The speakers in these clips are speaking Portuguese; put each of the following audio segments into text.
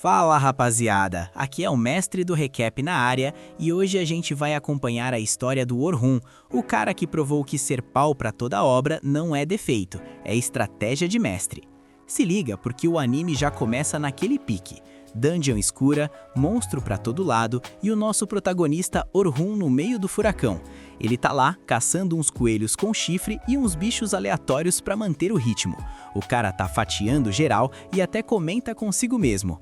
Fala rapaziada, aqui é o mestre do recap na área e hoje a gente vai acompanhar a história do Orhun, o cara que provou que ser pau pra toda obra não é defeito, é estratégia de mestre. Se liga porque o anime já começa naquele pique. Dungeon escura, monstro pra todo lado e o nosso protagonista Orhun no meio do furacão. Ele tá lá caçando uns coelhos com chifre e uns bichos aleatórios pra manter o ritmo. O cara tá fatiando geral e até comenta consigo mesmo.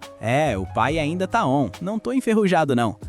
O pai ainda tá on, não tô enferrujado não.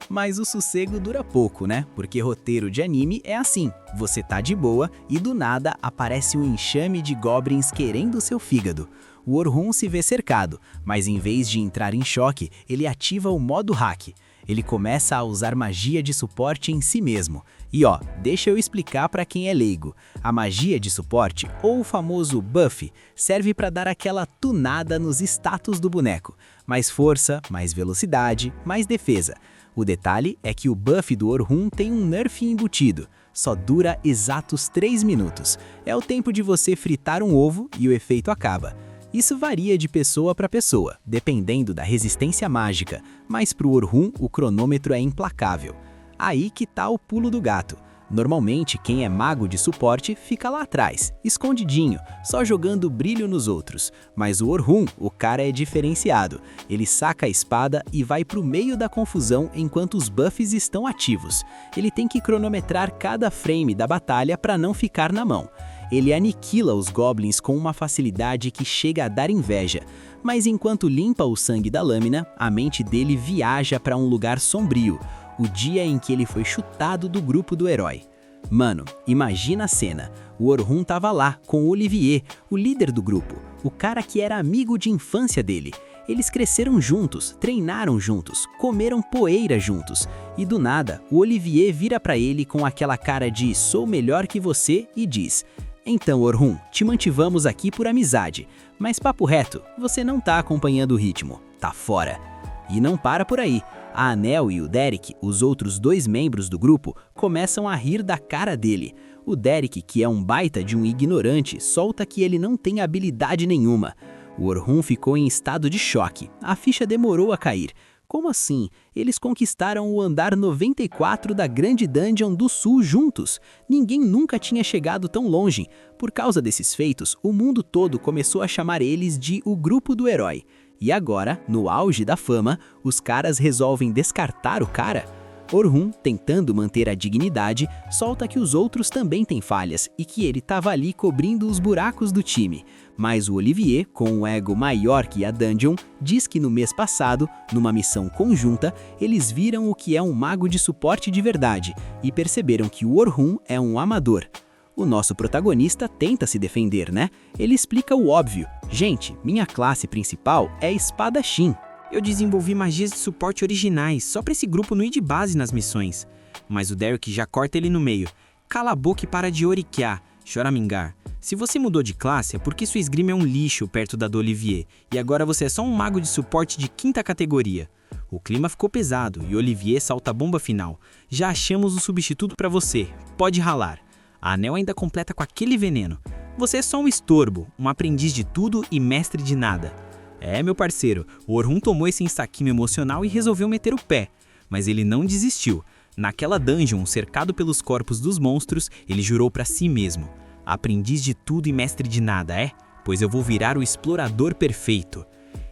Mas o sossego dura pouco, né? Porque roteiro de anime é assim, você tá de boa e do nada aparece um enxame de goblins querendo seu fígado. O Orhun se vê cercado, mas em vez de entrar em choque, ele ativa o modo hack. Ele começa a usar magia de suporte em si mesmo. E deixa eu explicar para quem é leigo. A magia de suporte, ou o famoso buff, serve para dar aquela tunada nos status do boneco. Mais força, mais velocidade, mais defesa. O detalhe é que o buff do Orhun tem um nerf embutido. Só dura exatos 3 minutos. É o tempo de você fritar um ovo e o efeito acaba. Isso varia de pessoa para pessoa, dependendo da resistência mágica, mas para o Orhun o cronômetro é implacável. Aí que tá o pulo do gato. Normalmente quem é mago de suporte fica lá atrás, escondidinho, só jogando brilho nos outros. Mas o Orhun, o cara é diferenciado. Ele saca a espada e vai pro meio da confusão enquanto os buffs estão ativos. Ele tem que cronometrar cada frame da batalha para não ficar na mão. Ele aniquila os goblins com uma facilidade que chega a dar inveja, mas enquanto limpa o sangue da lâmina, a mente dele viaja para um lugar sombrio, o dia em que ele foi chutado do grupo do herói. Mano, imagina a cena, o Orhun tava lá com o Olivier, o líder do grupo, o cara que era amigo de infância dele. Eles cresceram juntos, treinaram juntos, comeram poeira juntos, e do nada, o Olivier vira pra ele com aquela cara de sou melhor que você e diz: então, Orhun, te mantivamos aqui por amizade, mas papo reto, você não tá acompanhando o ritmo, tá fora. E não para por aí, a Anel e o Derek, os outros 2 membros do grupo, começam a rir da cara dele. O Derek, que é um baita de um ignorante, solta que ele não tem habilidade nenhuma. O Orhun ficou em estado de choque, a ficha demorou a cair. Como assim? Eles conquistaram o andar 94 da Grande Dungeon do Sul juntos. Ninguém nunca tinha chegado tão longe. Por causa desses feitos, o mundo todo começou a chamar eles de o Grupo do Herói. E agora, no auge da fama, os caras resolvem descartar o cara? Orhun, tentando manter a dignidade, solta que os outros também têm falhas e que ele tava ali cobrindo os buracos do time. Mas o Olivier, com um ego maior que a Dungeon, diz que no mês passado, numa missão conjunta, eles viram o que é um mago de suporte de verdade e perceberam que o Orhun é um amador. O nosso protagonista tenta se defender, né? Ele explica o óbvio. Gente, minha classe principal é espadachim. Eu desenvolvi magias de suporte originais, só pra esse grupo não ir de base nas missões. Mas o Derek já corta ele no meio. Cala a boca e para de oriquear, choramingar. Se você mudou de classe é porque sua esgrima é um lixo perto da do Olivier, e agora você é só um mago de suporte de 5ª categoria. O clima ficou pesado e Olivier salta a bomba final. Já achamos um substituto pra você, pode ralar. A Anel ainda completa com aquele veneno. Você é só um estorbo, um aprendiz de tudo e mestre de nada. Meu parceiro, o Orhun tomou esse ensaquinho emocional e resolveu meter o pé. Mas ele não desistiu. Naquela dungeon, cercado pelos corpos dos monstros, ele jurou pra si mesmo: aprendiz de tudo e mestre de nada, pois eu vou virar o explorador perfeito.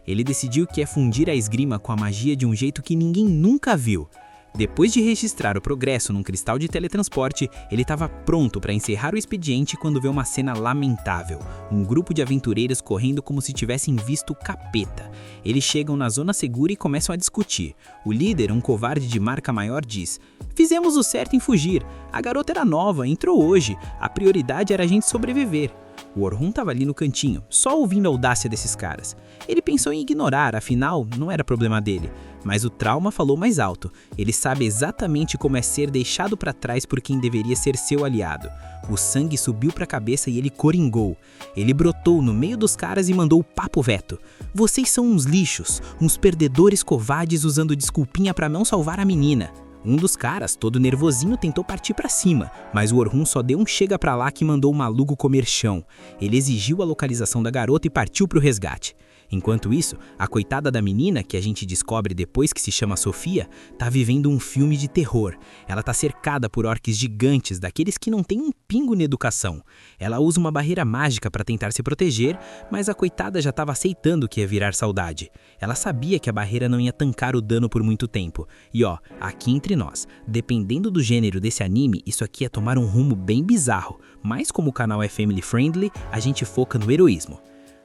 Ele decidiu que é fundir a esgrima com a magia de um jeito que ninguém nunca viu. Depois de registrar o progresso num cristal de teletransporte, ele estava pronto para encerrar o expediente quando vê uma cena lamentável. Um grupo de aventureiros correndo como se tivessem visto o capeta. Eles chegam na zona segura e começam a discutir. O líder, um covarde de marca maior, diz: fizemos o certo em fugir. A garota era nova, entrou hoje. A prioridade era a gente sobreviver. O Orhun estava ali no cantinho, só ouvindo a audácia desses caras. Ele pensou em ignorar, afinal, não era problema dele. Mas o trauma falou mais alto. Ele sabe exatamente como é ser deixado para trás por quem deveria ser seu aliado. O sangue subiu para a cabeça e ele coringou. Ele brotou no meio dos caras e mandou o papo veto. Vocês são uns lixos, uns perdedores covardes usando desculpinha para não salvar a menina. Um dos caras, todo nervosinho, tentou partir pra cima, mas o Orhun só deu um chega pra lá que mandou o maluco comer chão. Ele exigiu a localização da garota e partiu pro resgate. Enquanto isso, a coitada da menina, que a gente descobre depois que se chama Sofia, tá vivendo um filme de terror. Ela tá cercada por orques gigantes, daqueles que não têm um pingo na educação. Ela usa uma barreira mágica para tentar se proteger, mas a coitada já estava aceitando que ia virar saudade. Ela sabia que a barreira não ia tancar o dano por muito tempo. E ó, aqui entre nós, dependendo do gênero desse anime, isso aqui ia tomar um rumo bem bizarro. Mas como o canal é family friendly, a gente foca no heroísmo.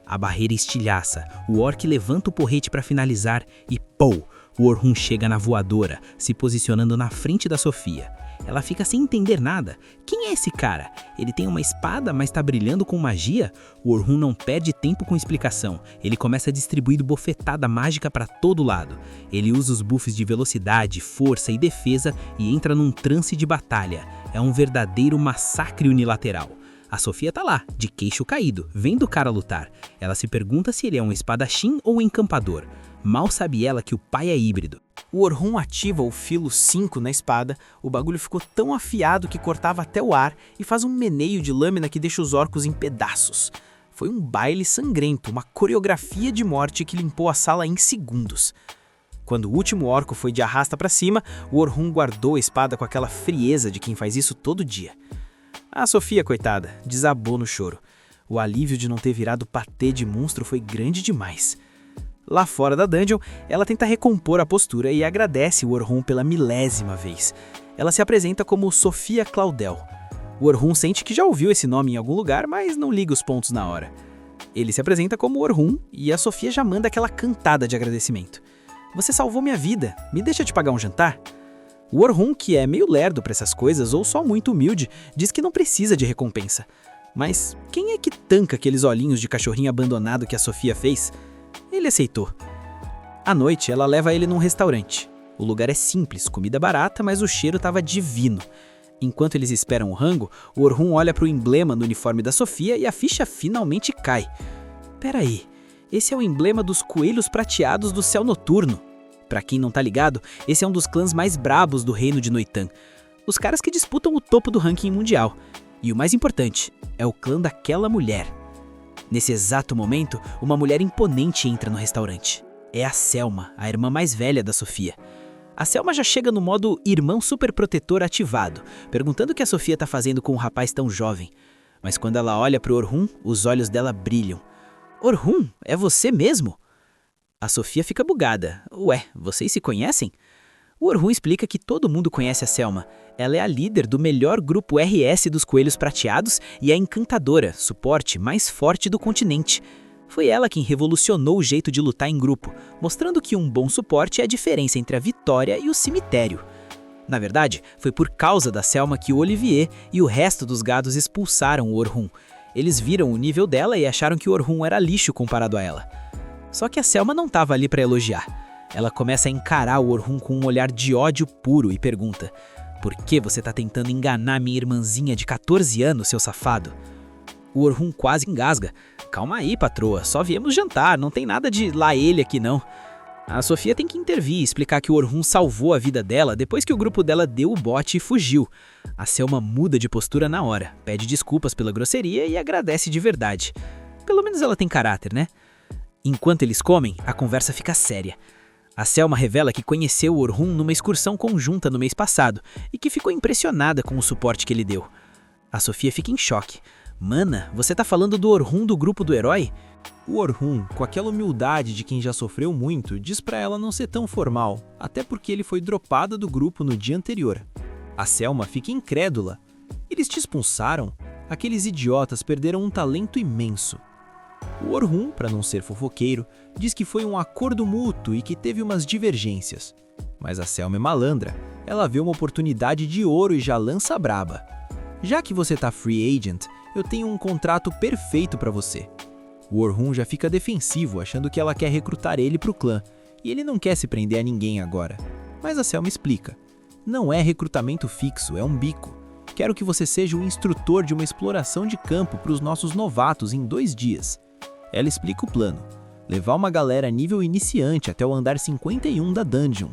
A barreira estilhaça, o orc levanta o porrete para finalizar e pou! O Orhun chega na voadora, se posicionando na frente da Sofia. Ela fica sem entender nada. Quem é esse cara? Ele tem uma espada, mas tá brilhando com magia? O Orhun não perde tempo com explicação. Ele começa a distribuir bofetada mágica para todo lado. Ele usa os buffs de velocidade, força e defesa e entra num transe de batalha. É um verdadeiro massacre unilateral. A Sofia tá lá, de queixo caído, vendo o cara lutar. Ela se pergunta se ele é um espadachim ou um encampador. Mal sabe ela que o pai é híbrido. O Orhun ativa o filo 5 na espada, o bagulho ficou tão afiado que cortava até o ar e faz um meneio de lâmina que deixa os orcos em pedaços. Foi um baile sangrento, uma coreografia de morte que limpou a sala em segundos. Quando o último orco foi de arrasta pra cima, o Orhun guardou a espada com aquela frieza de quem faz isso todo dia. A Sofia, coitada, desabou no choro. O alívio de não ter virado patê de monstro foi grande demais. Lá fora da dungeon, ela tenta recompor a postura e agradece o Orhun pela 1000ª vez. Ela se apresenta como Sofia Claudel. O Orhun sente que já ouviu esse nome em algum lugar, mas não liga os pontos na hora. Ele se apresenta como Orhun e a Sofia já manda aquela cantada de agradecimento. Você salvou minha vida, me deixa te pagar um jantar? O Orhun, que é meio lerdo pra essas coisas ou só muito humilde, diz que não precisa de recompensa. Mas quem é que tanca aqueles olhinhos de cachorrinho abandonado que a Sofia fez? Ele aceitou. À noite, ela leva ele num restaurante. O lugar é simples, comida barata, mas o cheiro estava divino. Enquanto eles esperam o rango, o Orhun olha pro emblema no uniforme da Sofia e a ficha finalmente cai. Peraí, esse é o emblema dos coelhos prateados do céu noturno. Pra quem não tá ligado, esse é um dos clãs mais brabos do reino de Noitan. Os caras que disputam o topo do ranking mundial. E o mais importante, é o clã daquela mulher. Nesse exato momento, uma mulher imponente entra no restaurante. É a Selma, a irmã mais velha da Sofia. A Selma já chega no modo irmão superprotetor ativado, perguntando o que a Sofia tá fazendo com um rapaz tão jovem. Mas quando ela olha pro Orhun, os olhos dela brilham. Orhun, é você mesmo? A Sofia fica bugada. Ué, vocês se conhecem? O Orhun explica que todo mundo conhece a Selma. Ela é a líder do melhor grupo RS dos Coelhos Prateados e a encantadora, suporte mais forte do continente. Foi ela quem revolucionou o jeito de lutar em grupo, mostrando que um bom suporte é a diferença entre a vitória e o cemitério. Na verdade, foi por causa da Selma que o Olivier e o resto dos gados expulsaram o Orhun. Eles viram o nível dela e acharam que o Orhun era lixo comparado a ela. Só que a Selma não estava ali para elogiar. Ela começa a encarar o Orhun com um olhar de ódio puro e pergunta: por que você tá tentando enganar minha irmãzinha de 14 anos, seu safado? O Orhun quase engasga. Calma aí, patroa, só viemos jantar, não tem nada de lá ele aqui não. A Sofia tem que intervir e explicar que o Orhun salvou a vida dela depois que o grupo dela deu o bote e fugiu. A Selma muda de postura na hora, pede desculpas pela grosseria e agradece de verdade. Pelo menos ela tem caráter, né? Enquanto eles comem, a conversa fica séria. A Selma revela que conheceu o Orhun numa excursão conjunta no mês passado e que ficou impressionada com o suporte que ele deu. A Sofia fica em choque. Mana, você tá falando do Orhun do grupo do herói? O Orhun, com aquela humildade de quem já sofreu muito, diz pra ela não ser tão formal, até porque ele foi dropada do grupo no dia anterior. A Selma fica incrédula. Eles te expulsaram? Aqueles idiotas perderam um talento imenso. O Orhun, para não ser fofoqueiro, diz que foi um acordo mútuo e que teve umas divergências. Mas a Selma é malandra, ela vê uma oportunidade de ouro e já lança braba. Já que você tá free agent, eu tenho um contrato perfeito para você. O Orhun já fica defensivo, achando que ela quer recrutar ele pro clã, e ele não quer se prender a ninguém agora. Mas a Selma explica: não é recrutamento fixo, é um bico. Quero que você seja o instrutor de uma exploração de campo para os nossos novatos em 2 dias. Ela explica o plano: levar uma galera nível iniciante até o andar 51 da dungeon.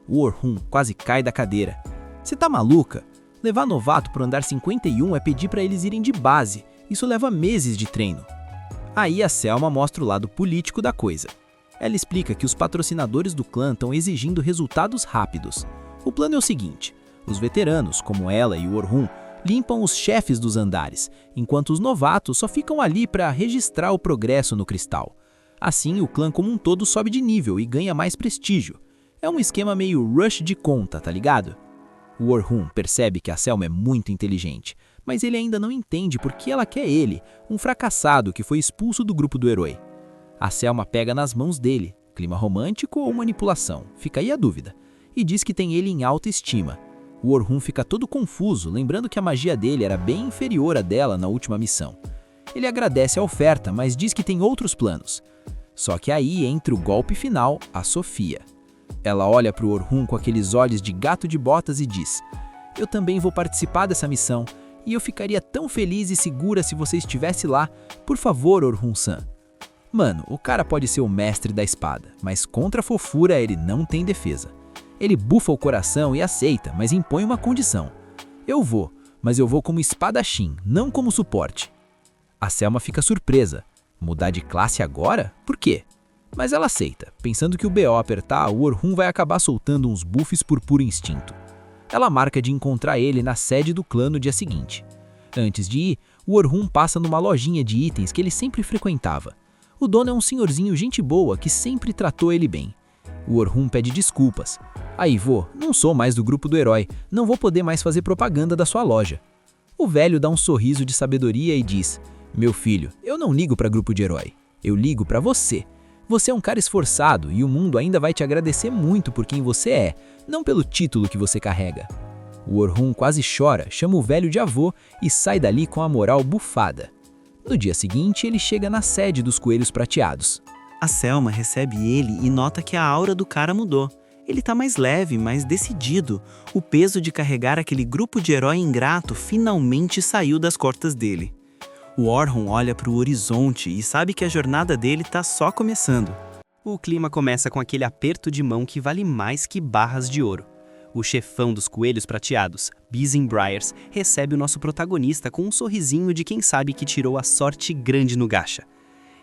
O Orhun quase cai da cadeira. Você tá maluca? Levar novato pro andar 51 é pedir para eles irem de base. Isso leva meses de treino. Aí a Selma mostra o lado político da coisa. Ela explica que os patrocinadores do clã estão exigindo resultados rápidos. O plano é o seguinte: os veteranos, como ela e o Orhun, limpam os chefes dos andares, enquanto os novatos só ficam ali para registrar o progresso no cristal. Assim, o clã como um todo sobe de nível e ganha mais prestígio. É um esquema meio rush de conta, tá ligado? O Orhun percebe que a Selma é muito inteligente, mas ele ainda não entende por que ela quer ele, um fracassado que foi expulso do grupo do herói. A Selma pega nas mãos dele, clima romântico ou manipulação, fica aí a dúvida, e diz que tem ele em alta estima. O Orhun fica todo confuso, lembrando que a magia dele era bem inferior à dela na última missão. Ele agradece a oferta, mas diz que tem outros planos. Só que aí entra o golpe final, a Sofia. Ela olha para o Orhun com aqueles olhos de gato de botas e diz: "Eu também vou participar dessa missão, e eu ficaria tão feliz e segura se você estivesse lá. Por favor, Orhun-san." Mano, o cara pode ser o mestre da espada, mas contra a fofura ele não tem defesa. Ele bufa o coração e aceita, mas impõe uma condição. "Eu vou, mas eu vou como espadachim, não como suporte." A Selma fica surpresa. Mudar de classe agora? Por quê? Mas ela aceita, pensando que o BO apertar, o Orhun vai acabar soltando uns buffs por puro instinto. Ela marca de encontrar ele na sede do clã no dia seguinte. Antes de ir, o Orhun passa numa lojinha de itens que ele sempre frequentava. O dono é um senhorzinho gente boa que sempre tratou ele bem. O Orhun pede desculpas. "Aí, vô, não sou mais do grupo do herói, não vou poder mais fazer propaganda da sua loja." O velho dá um sorriso de sabedoria e diz: "Meu filho, eu não ligo para grupo de herói, eu ligo para você. Você é um cara esforçado e o mundo ainda vai te agradecer muito por quem você é, não pelo título que você carrega." O Orhun quase chora, chama o velho de avô e sai dali com a moral bufada. No dia seguinte, ele chega na sede dos Coelhos Prateados. A Selma recebe ele e nota que a aura do cara mudou. Ele tá mais leve, mais decidido. O peso de carregar aquele grupo de herói ingrato finalmente saiu das costas dele. O Orhun olha para o horizonte e sabe que a jornada dele tá só começando. O clima começa com aquele aperto de mão que vale mais que barras de ouro. O chefão dos Coelhos Prateados, Bizin Briars, recebe o nosso protagonista com um sorrisinho de quem sabe que tirou a sorte grande no gacha.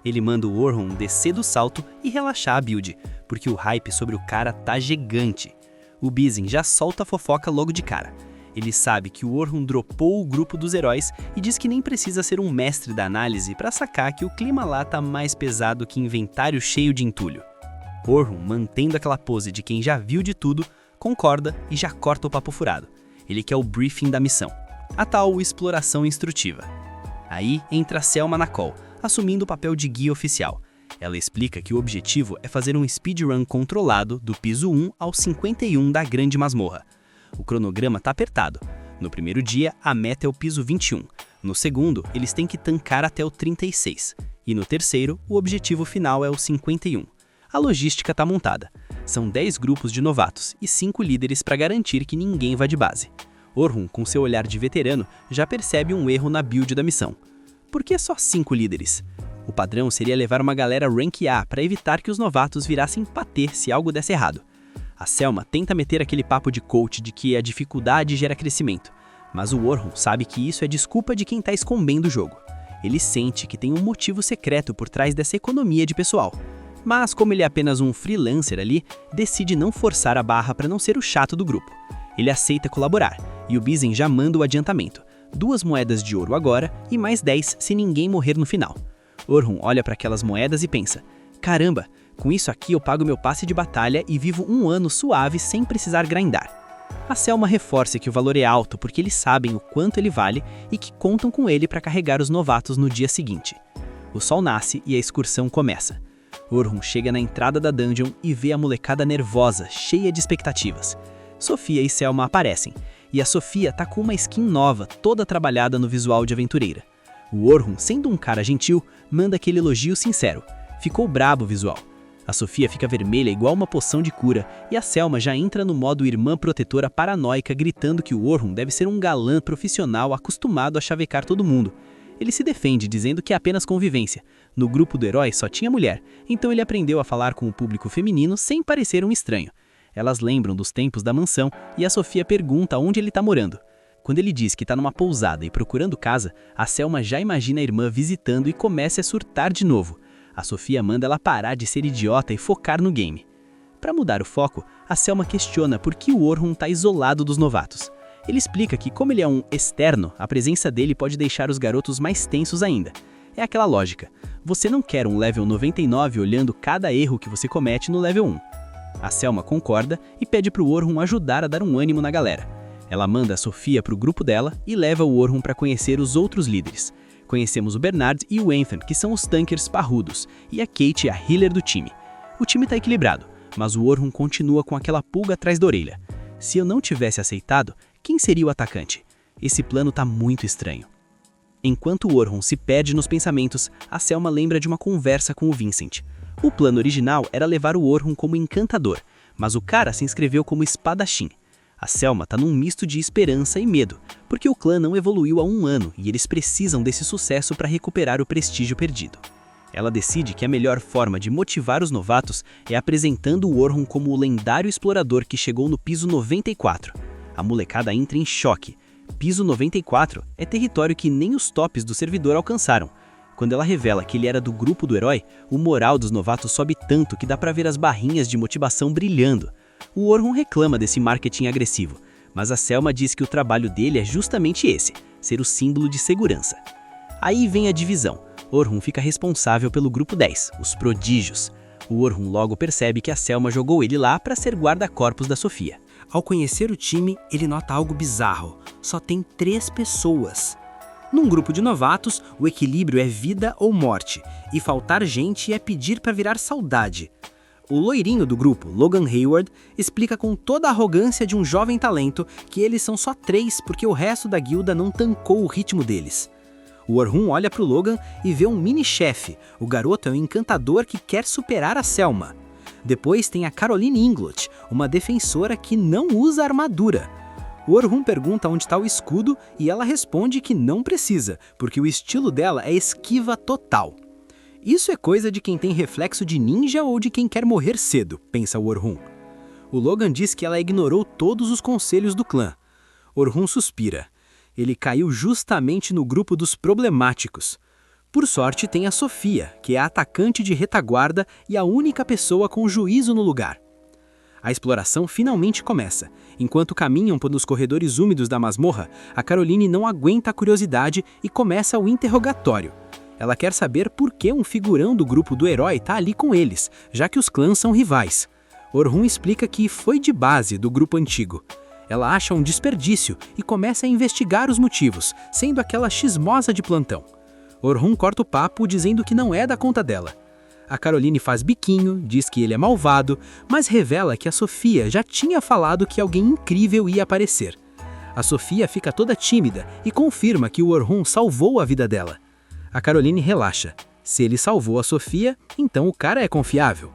Ele manda o Orhun descer do salto e relaxar a build, porque o hype sobre o cara tá gigante. O Bizin já solta a fofoca logo de cara. Ele sabe que o Orhun dropou o grupo dos heróis e diz que nem precisa ser um mestre da análise para sacar que o clima lá tá mais pesado que inventário cheio de entulho. Orhun, mantendo aquela pose de quem já viu de tudo, concorda e já corta o papo furado. Ele quer o briefing da missão, a tal exploração instrutiva. Aí entra Selma na call, assumindo o papel de guia oficial. Ela explica que o objetivo é fazer um speedrun controlado do piso 1 ao 51 da grande masmorra. O cronograma tá apertado. No primeiro dia, a meta é o piso 21. No segundo, eles têm que tancar até o 36. E no terceiro, o objetivo final é o 51. A logística tá montada. São 10 grupos de novatos e 5 líderes para garantir que ninguém vá de base. Orhun, com seu olhar de veterano, já percebe um erro na build da missão. Por que só 5 líderes? O padrão seria levar uma galera rank A para evitar que os novatos virassem patê se algo desse errado. A Selma tenta meter aquele papo de coach de que a dificuldade gera crescimento, mas o Orhun sabe que isso é desculpa de quem tá escondendo o jogo. Ele sente que tem um motivo secreto por trás dessa economia de pessoal. Mas como ele é apenas um freelancer ali, decide não forçar a barra para não ser o chato do grupo. Ele aceita colaborar, e o Bizin já manda o adiantamento. 2 moedas de ouro agora e mais 10 se ninguém morrer no final. Orhun olha para aquelas moedas e pensa: "Caramba, com isso aqui eu pago meu passe de batalha e vivo um ano suave sem precisar grindar." A Selma reforça que o valor é alto porque eles sabem o quanto ele vale e que contam com ele para carregar os novatos no dia seguinte. O sol nasce e a excursão começa. Orhun chega na entrada da dungeon e vê a molecada nervosa, cheia de expectativas. Sofia e Selma aparecem, e a Sofia tá com uma skin nova, toda trabalhada no visual de aventureira. O Orhun, sendo um cara gentil, manda aquele elogio sincero. Ficou brabo o visual. A Sofia fica vermelha igual uma poção de cura, e a Selma já entra no modo irmã protetora paranoica, gritando que o Orhun deve ser um galã profissional acostumado a chavecar todo mundo. Ele se defende, dizendo que é apenas convivência. No grupo do herói só tinha mulher, então ele aprendeu a falar com o público feminino sem parecer um estranho. Elas lembram dos tempos da mansão e a Sofia pergunta onde ele tá morando. Quando ele diz que tá numa pousada e procurando casa, a Selma já imagina a irmã visitando e começa a surtar de novo. A Sofia manda ela parar de ser idiota e focar no game. Para mudar o foco, a Selma questiona por que o Orhun tá isolado dos novatos. Ele explica que como ele é um externo, a presença dele pode deixar os garotos mais tensos ainda. É aquela lógica. Você não quer um level 99 olhando cada erro que você comete no level 1. A Selma concorda e pede pro Orhun ajudar a dar um ânimo na galera. Ela manda a Sofia pro grupo dela e leva o Orhun para conhecer os outros líderes. Conhecemos o Bernard e o Ethan, que são os tankers parrudos, e a Kate, a healer do time. O time tá equilibrado, mas o Orhun continua com aquela pulga atrás da orelha. Se eu não tivesse aceitado, quem seria o atacante? Esse plano tá muito estranho. Enquanto o Orhun se perde nos pensamentos, a Selma lembra de uma conversa com o Vincent. O plano original era levar o Orhun como encantador, mas o cara se inscreveu como espadachim. A Selma tá num misto de esperança e medo, porque o clã não evoluiu há 1 ano e eles precisam desse sucesso para recuperar o prestígio perdido. Ela decide que a melhor forma de motivar os novatos é apresentando o Orhun como o lendário explorador que chegou no piso 94. A molecada entra em choque. Piso 94 é território que nem os tops do servidor alcançaram. Quando ela revela que ele era do grupo do herói, o moral dos novatos sobe tanto que dá pra ver as barrinhas de motivação brilhando. O Orhun reclama desse marketing agressivo, mas a Selma diz que o trabalho dele é justamente esse, ser o símbolo de segurança. Aí vem a divisão. Orhun fica responsável pelo grupo 10, os prodígios. O Orhun logo percebe que a Selma jogou ele lá para ser guarda-corpos da Sofia. Ao conhecer o time, ele nota algo bizarro. Só tem 3 pessoas. Num grupo de novatos, o equilíbrio é vida ou morte, e faltar gente é pedir para virar saudade. O loirinho do grupo, Logan Hayward, explica com toda a arrogância de um jovem talento que eles são só 3 porque o resto da guilda não tancou o ritmo deles. O Orhun olha pro Logan e vê um mini-chefe. O garoto é um encantador que quer superar a Selma. Depois tem a Caroline Inglot, uma defensora que não usa armadura. O Orhun pergunta onde está o escudo e ela responde que não precisa, porque o estilo dela é esquiva total. Isso é coisa de quem tem reflexo de ninja ou de quem quer morrer cedo, pensa o Orhun. O Logan diz que ela ignorou todos os conselhos do clã. Orhun suspira. Ele caiu justamente no grupo dos problemáticos. Por sorte, tem a Sofia, que é a atacante de retaguarda e a única pessoa com juízo no lugar. A exploração finalmente começa. Enquanto caminham pelos corredores úmidos da masmorra, a Caroline não aguenta a curiosidade e começa o interrogatório. Ela quer saber por que um figurão do grupo do herói está ali com eles, já que os clãs são rivais. Orhun explica que foi de base do grupo antigo. Ela acha um desperdício e começa a investigar os motivos, sendo aquela chismosa de plantão. Orhun corta o papo dizendo que não é da conta dela. A Caroline faz biquinho, diz que ele é malvado, mas revela que a Sofia já tinha falado que alguém incrível ia aparecer. A Sofia fica toda tímida e confirma que o Orhun salvou a vida dela. A Caroline relaxa. Se ele salvou a Sofia, então o cara é confiável.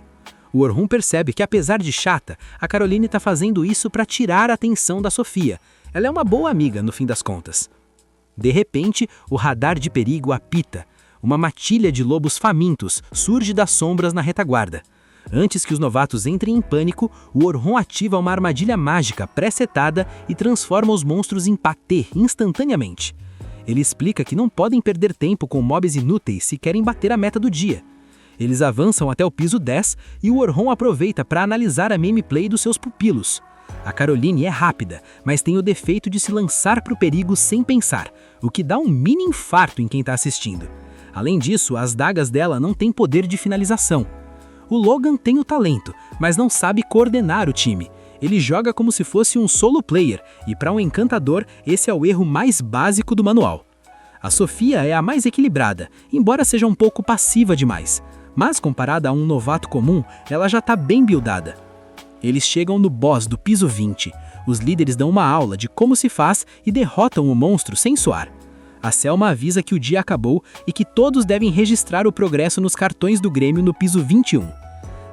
O Orhun percebe que, apesar de chata, a Caroline está fazendo isso para tirar a atenção da Sofia. Ela é uma boa amiga, no fim das contas. De repente, o radar de perigo apita. Uma matilha de lobos famintos surge das sombras na retaguarda. Antes que os novatos entrem em pânico, o Orhun ativa uma armadilha mágica pré-setada e transforma os monstros em patê instantaneamente. Ele explica que não podem perder tempo com mobs inúteis se querem bater a meta do dia. Eles avançam até o piso 10 e o Orhun aproveita para analisar a gameplay dos seus pupilos. A Caroline é rápida, mas tem o defeito de se lançar para o perigo sem pensar, o que dá um mini infarto em quem está assistindo. Além disso, as dagas dela não têm poder de finalização. O Logan tem o talento, mas não sabe coordenar o time. Ele joga como se fosse um solo player, e para um encantador, esse é o erro mais básico do manual. A Sofia é a mais equilibrada, embora seja um pouco passiva demais. Mas comparada a um novato comum, ela já está bem buildada. Eles chegam no boss do piso 20. Os líderes dão uma aula de como se faz e derrotam o monstro sem suar. A Selma avisa que o dia acabou e que todos devem registrar o progresso nos cartões do Grêmio no piso 21.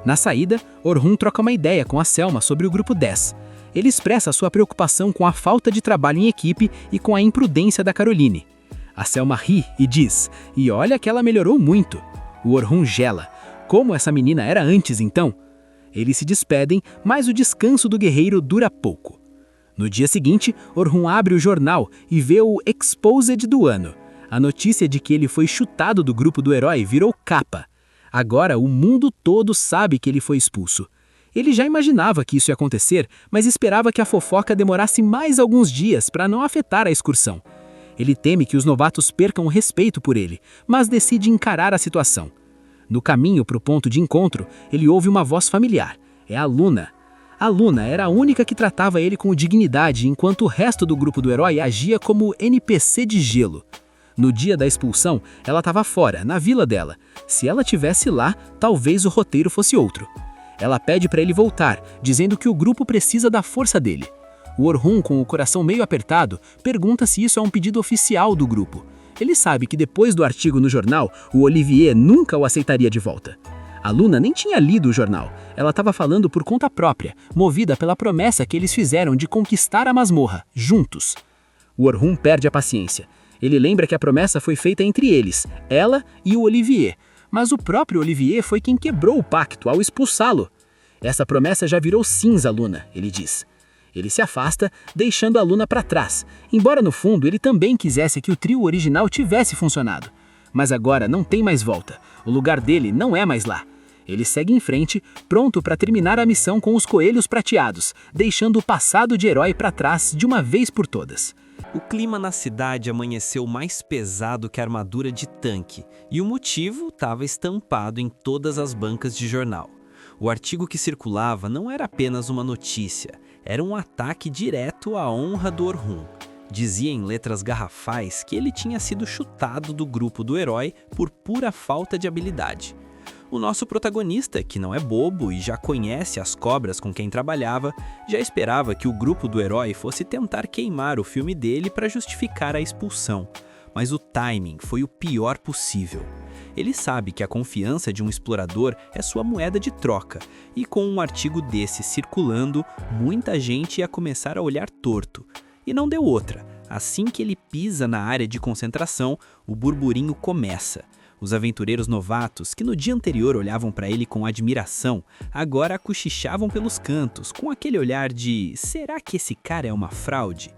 Na saída, Orhun troca uma ideia com a Selma sobre o grupo 10. Ele expressa sua preocupação com a falta de trabalho em equipe e com a imprudência da Caroline. A Selma ri e diz, e olha que ela melhorou muito. O Orhun gela. Como essa menina era antes, então? Eles se despedem, mas o descanso do guerreiro dura pouco. No dia seguinte, Orhun abre o jornal e vê o Exposed do ano. A notícia de que ele foi chutado do grupo do herói virou capa. Agora o mundo todo sabe que ele foi expulso. Ele já imaginava que isso ia acontecer, mas esperava que a fofoca demorasse mais alguns dias para não afetar a excursão. Ele teme que os novatos percam o respeito por ele, mas decide encarar a situação. No caminho para o ponto de encontro, ele ouve uma voz familiar. É a Luna. A Luna era a única que tratava ele com dignidade, enquanto o resto do grupo do herói agia como NPC de gelo. No dia da expulsão, ela estava fora, na vila dela. Se ela tivesse lá, talvez o roteiro fosse outro. Ela pede para ele voltar, dizendo que o grupo precisa da força dele. O Orhun, com o coração meio apertado, pergunta se isso é um pedido oficial do grupo. Ele sabe que depois do artigo no jornal, o Olivier nunca o aceitaria de volta. A Luna nem tinha lido o jornal. Ela estava falando por conta própria, movida pela promessa que eles fizeram de conquistar a masmorra, juntos. O Orhun perde a paciência. Ele lembra que a promessa foi feita entre eles, ela e o Olivier. Mas o próprio Olivier foi quem quebrou o pacto ao expulsá-lo. Essa promessa já virou cinza, Luna, ele diz. Ele se afasta, deixando a Luna para trás, embora no fundo ele também quisesse que o trio original tivesse funcionado. Mas agora não tem mais volta, o lugar dele não é mais lá. Ele segue em frente, pronto para terminar a missão com os coelhos prateados, deixando o passado de herói para trás de uma vez por todas. O clima na cidade amanheceu mais pesado que a armadura de tanque, e o motivo estava estampado em todas as bancas de jornal. O artigo que circulava não era apenas uma notícia, era um ataque direto à honra do Orhun. Dizia em letras garrafais que ele tinha sido chutado do grupo do herói por pura falta de habilidade. O nosso protagonista, que não é bobo e já conhece as cobras com quem trabalhava, já esperava que o grupo do herói fosse tentar queimar o filme dele para justificar a expulsão. Mas o timing foi o pior possível. Ele sabe que a confiança de um explorador é sua moeda de troca, e com um artigo desse circulando, muita gente ia começar a olhar torto. E não deu outra. Assim que ele pisa na área de concentração, o burburinho começa. Os aventureiros novatos, que no dia anterior olhavam para ele com admiração, agora cochichavam pelos cantos, com aquele olhar de será que esse cara é uma fraude?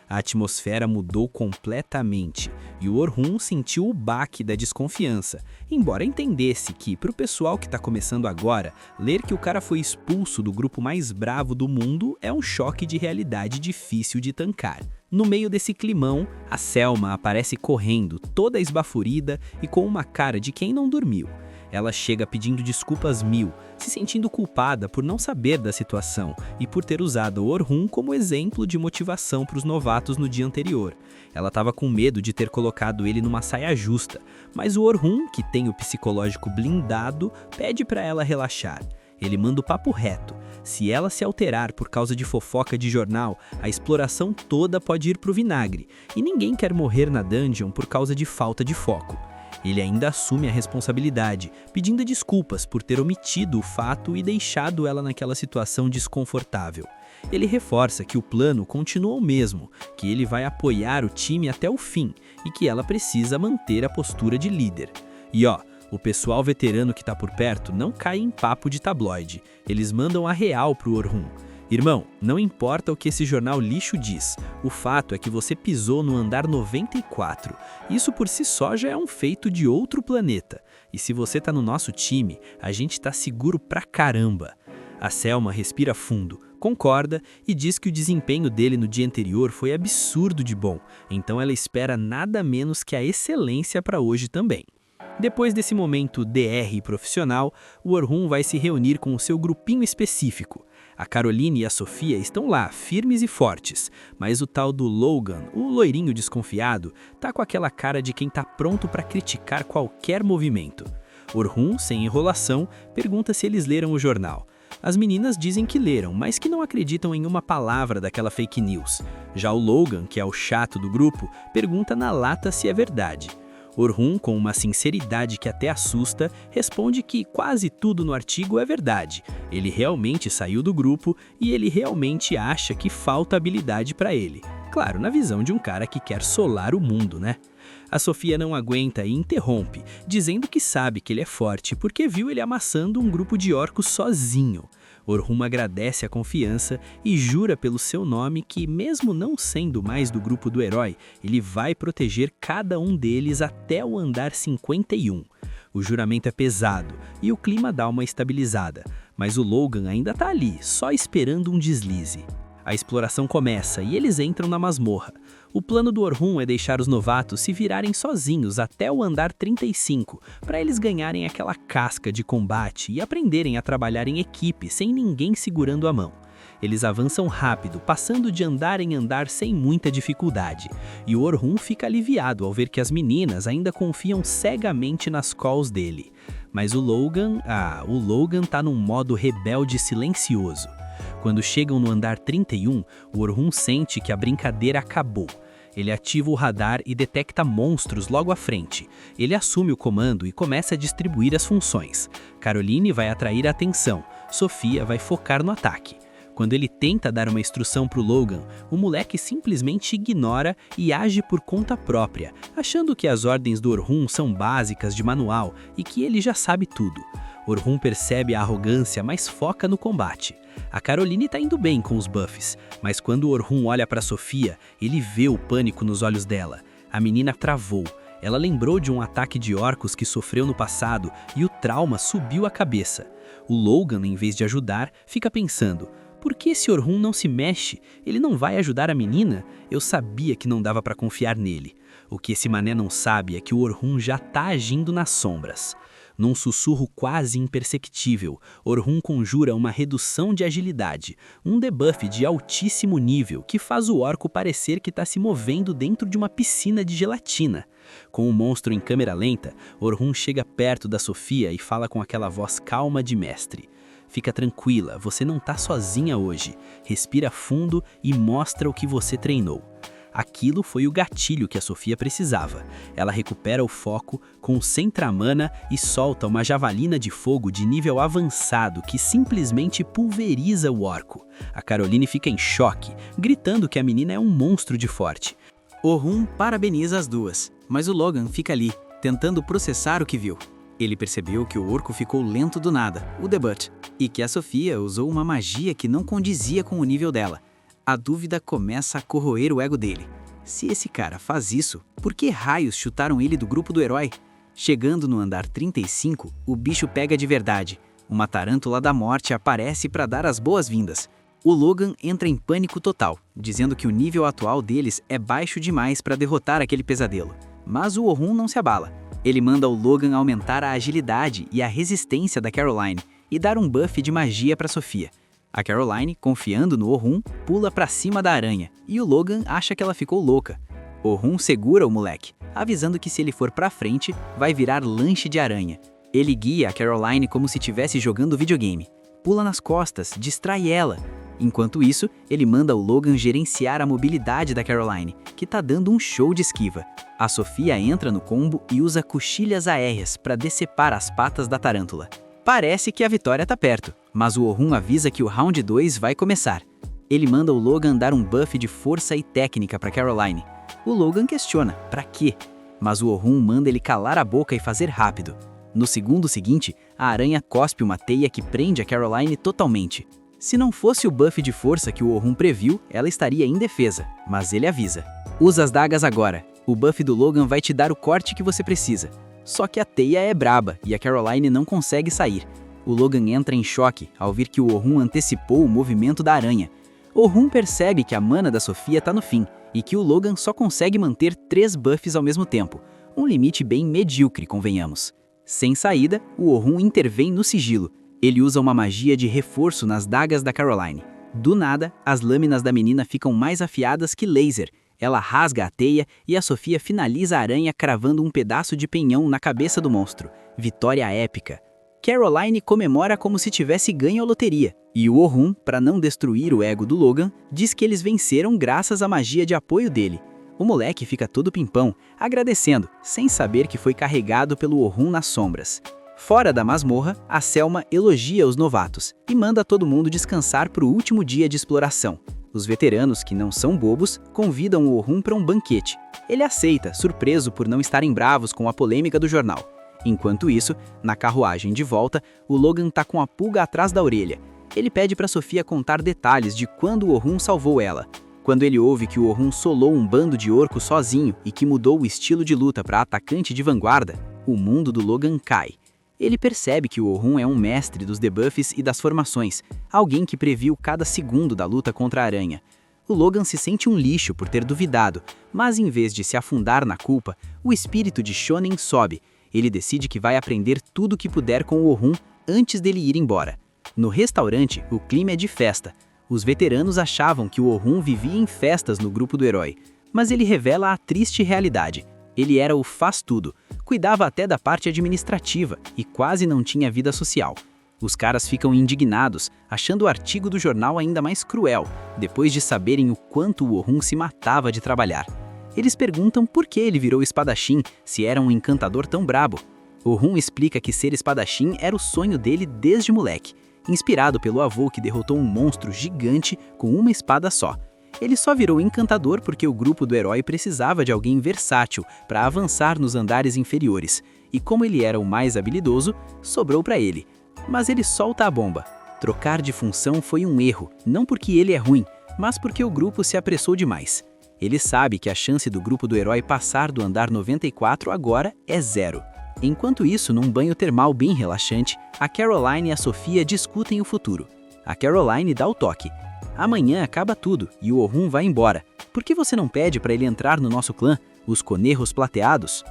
A atmosfera mudou completamente e o Orhun sentiu o baque da desconfiança, embora entendesse que, para o pessoal que está começando agora, ler que o cara foi expulso do grupo mais bravo do mundo é um choque de realidade difícil de tancar. No meio desse climão, a Selma aparece correndo, toda esbaforida e com uma cara de quem não dormiu. Ela chega pedindo desculpas mil, se sentindo culpada por não saber da situação e por ter usado o Orhun como exemplo de motivação para os novatos no dia anterior. Ela estava com medo de ter colocado ele numa saia justa, mas o Orhun, que tem o psicológico blindado, pede para ela relaxar. Ele manda o papo reto. Se ela se alterar por causa de fofoca de jornal, a exploração toda pode ir pro vinagre, e ninguém quer morrer na dungeon por causa de falta de foco. Ele ainda assume a responsabilidade, pedindo desculpas por ter omitido o fato e deixado ela naquela situação desconfortável. Ele reforça que o plano continua o mesmo, que ele vai apoiar o time até o fim e que ela precisa manter a postura de líder. E o pessoal veterano que tá por perto não cai em papo de tabloide. Eles mandam a real pro Orhun. Irmão, não importa o que esse jornal lixo diz, o fato é que você pisou no andar 94. Isso por si só já é um feito de outro planeta. E se você tá no nosso time, a gente tá seguro pra caramba. A Selma respira fundo, concorda e diz que o desempenho dele no dia anterior foi absurdo de bom, então ela espera nada menos que a excelência para hoje também. Depois desse momento DR profissional, o Orhun vai se reunir com o seu grupinho específico. A Caroline e a Sofia estão lá, firmes e fortes, mas o tal do Logan, o loirinho desconfiado, tá com aquela cara de quem tá pronto para criticar qualquer movimento. Orhun, sem enrolação, pergunta se eles leram o jornal. As meninas dizem que leram, mas que não acreditam em uma palavra daquela fake news. Já o Logan, que é o chato do grupo, pergunta na lata se é verdade. Orhun, com uma sinceridade que até assusta, responde que quase tudo no artigo é verdade. Ele realmente saiu do grupo e ele realmente acha que falta habilidade para ele. Claro, na visão de um cara que quer solar o mundo, né? A Sofia não aguenta e interrompe, dizendo que sabe que ele é forte porque viu ele amassando um grupo de orcos sozinho. Orhun agradece a confiança e jura pelo seu nome que, mesmo não sendo mais do grupo do herói, ele vai proteger cada um deles até o andar 51. O juramento é pesado e o clima dá uma estabilizada, mas o Logan ainda tá ali, só esperando um deslize. A exploração começa e eles entram na masmorra. O plano do Orhun é deixar os novatos se virarem sozinhos até o andar 35, para eles ganharem aquela casca de combate e aprenderem a trabalhar em equipe sem ninguém segurando a mão. Eles avançam rápido, passando de andar em andar sem muita dificuldade, e o Orhun fica aliviado ao ver que as meninas ainda confiam cegamente nas calls dele. Mas o Logan tá num modo rebelde silencioso. Quando chegam no andar 31, o Orhun sente que a brincadeira acabou. Ele ativa o radar e detecta monstros logo à frente. Ele assume o comando e começa a distribuir as funções. Caroline vai atrair a atenção, Sofia vai focar no ataque. Quando ele tenta dar uma instrução para o Logan, o moleque simplesmente ignora e age por conta própria, achando que as ordens do Orhun são básicas de manual e que ele já sabe tudo. Orhun percebe a arrogância, mas foca no combate. A Caroline tá indo bem com os buffs, mas quando o Orhun olha para Sofia, ele vê o pânico nos olhos dela. A menina travou. Ela lembrou de um ataque de orcos que sofreu no passado e o trauma subiu a cabeça. O Logan, em vez de ajudar, fica pensando: por que esse Orhun não se mexe? Ele não vai ajudar a menina? Eu sabia que não dava para confiar nele. O que esse mané não sabe é que o Orhun já tá agindo nas sombras. Num sussurro quase imperceptível, Orhun conjura uma redução de agilidade, um debuff de altíssimo nível que faz o orco parecer que está se movendo dentro de uma piscina de gelatina. Com o monstro em câmera lenta, Orhun chega perto da Sofia e fala com aquela voz calma de mestre. Fica tranquila, você não tá sozinha hoje. Respira fundo e mostra o que você treinou. Aquilo foi o gatilho que a Sofia precisava. Ela recupera o foco, concentra a mana e solta uma javelina de fogo de nível avançado que simplesmente pulveriza o orco. A Caroline fica em choque, gritando que a menina é um monstro de forte. Orhun parabeniza as duas, mas o Logan fica ali, tentando processar o que viu. Ele percebeu que o orco ficou lento do nada, o debut, e que a Sofia usou uma magia que não condizia com o nível dela. A dúvida começa a corroer o ego dele. Se esse cara faz isso, por que raios chutaram ele do grupo do herói? Chegando no andar 35, o bicho pega de verdade. Uma tarântula da morte aparece para dar as boas-vindas. O Logan entra em pânico total, dizendo que o nível atual deles é baixo demais para derrotar aquele pesadelo. Mas o Orhun não se abala. Ele manda o Logan aumentar a agilidade e a resistência da Caroline e dar um buff de magia para Sofia. A Caroline, confiando no Orhun, pula pra cima da aranha, e o Logan acha que ela ficou louca. Orhun segura o moleque, avisando que se ele for pra frente, vai virar lanche de aranha. Ele guia a Caroline como se estivesse jogando videogame. Pula nas costas, distrai ela. Enquanto isso, ele manda o Logan gerenciar a mobilidade da Caroline, que tá dando um show de esquiva. A Sofia entra no combo e usa coxilhas aéreas para decepar as patas da tarântula. Parece que a vitória tá perto, mas o Orhun avisa que o round 2 vai começar. Ele manda o Logan dar um buff de força e técnica para Caroline. O Logan questiona, pra quê? Mas o Orhun manda ele calar a boca e fazer rápido. No segundo seguinte, a aranha cospe uma teia que prende a Caroline totalmente. Se não fosse o buff de força que o Orhun previu, ela estaria indefesa, mas ele avisa. Usa as dagas agora, o buff do Logan vai te dar o corte que você precisa. Só que a teia é braba e a Caroline não consegue sair. O Logan entra em choque ao ver que o Orhun antecipou o movimento da aranha. Orhun percebe que a mana da Sofia tá no fim e que o Logan só consegue manter 3 buffs ao mesmo tempo, um limite bem medíocre, convenhamos. Sem saída, o Orhun intervém no sigilo. Ele usa uma magia de reforço nas dagas da Caroline. Do nada, as lâminas da menina ficam mais afiadas que laser. Ela rasga a teia e a Sofia finaliza a aranha cravando um pedaço de penhão na cabeça do monstro. Vitória épica. Caroline comemora como se tivesse ganho a loteria. E o Orhun, para não destruir o ego do Logan, diz que eles venceram graças à magia de apoio dele. O moleque fica todo pimpão, agradecendo, sem saber que foi carregado pelo Orhun nas sombras. Fora da masmorra, a Selma elogia os novatos e manda todo mundo descansar para o último dia de exploração. Os veteranos, que não são bobos, convidam o Orhun para um banquete. Ele aceita, surpreso por não estarem bravos com a polêmica do jornal. Enquanto isso, na carruagem de volta, o Logan tá com a pulga atrás da orelha. Ele pede para Sofia contar detalhes de quando o Orhun salvou ela. Quando ele ouve que o Orhun solou um bando de orcos sozinho e que mudou o estilo de luta para atacante de vanguarda, o mundo do Logan cai. Ele percebe que o Orhun é um mestre dos debuffs e das formações, alguém que previu cada segundo da luta contra a aranha. O Logan se sente um lixo por ter duvidado, mas em vez de se afundar na culpa, o espírito de Shonen sobe. Ele decide que vai aprender tudo o que puder com o Orhun antes dele ir embora. No restaurante, o clima é de festa. Os veteranos achavam que o Orhun vivia em festas no grupo do herói, mas ele revela a triste realidade. Ele era o faz-tudo, cuidava até da parte administrativa e quase não tinha vida social. Os caras ficam indignados, achando o artigo do jornal ainda mais cruel, depois de saberem o quanto o Orhun se matava de trabalhar. Eles perguntam por que ele virou espadachim, se era um encantador tão brabo. Orhun explica que ser espadachim era o sonho dele desde moleque, inspirado pelo avô que derrotou um monstro gigante com uma espada só. Ele só virou encantador porque o grupo do herói precisava de alguém versátil para avançar nos andares inferiores, e como ele era o mais habilidoso, sobrou para ele. Mas ele solta a bomba. Trocar de função foi um erro, não porque ele é ruim, mas porque o grupo se apressou demais. Ele sabe que a chance do grupo do herói passar do andar 94 agora é 0. Enquanto isso, num banho termal bem relaxante, a Caroline e a Sofia discutem o futuro. A Caroline dá o toque. Amanhã acaba tudo e o Orhun vai embora. Por que você não pede para ele entrar no nosso clã, os Conejos Plateados?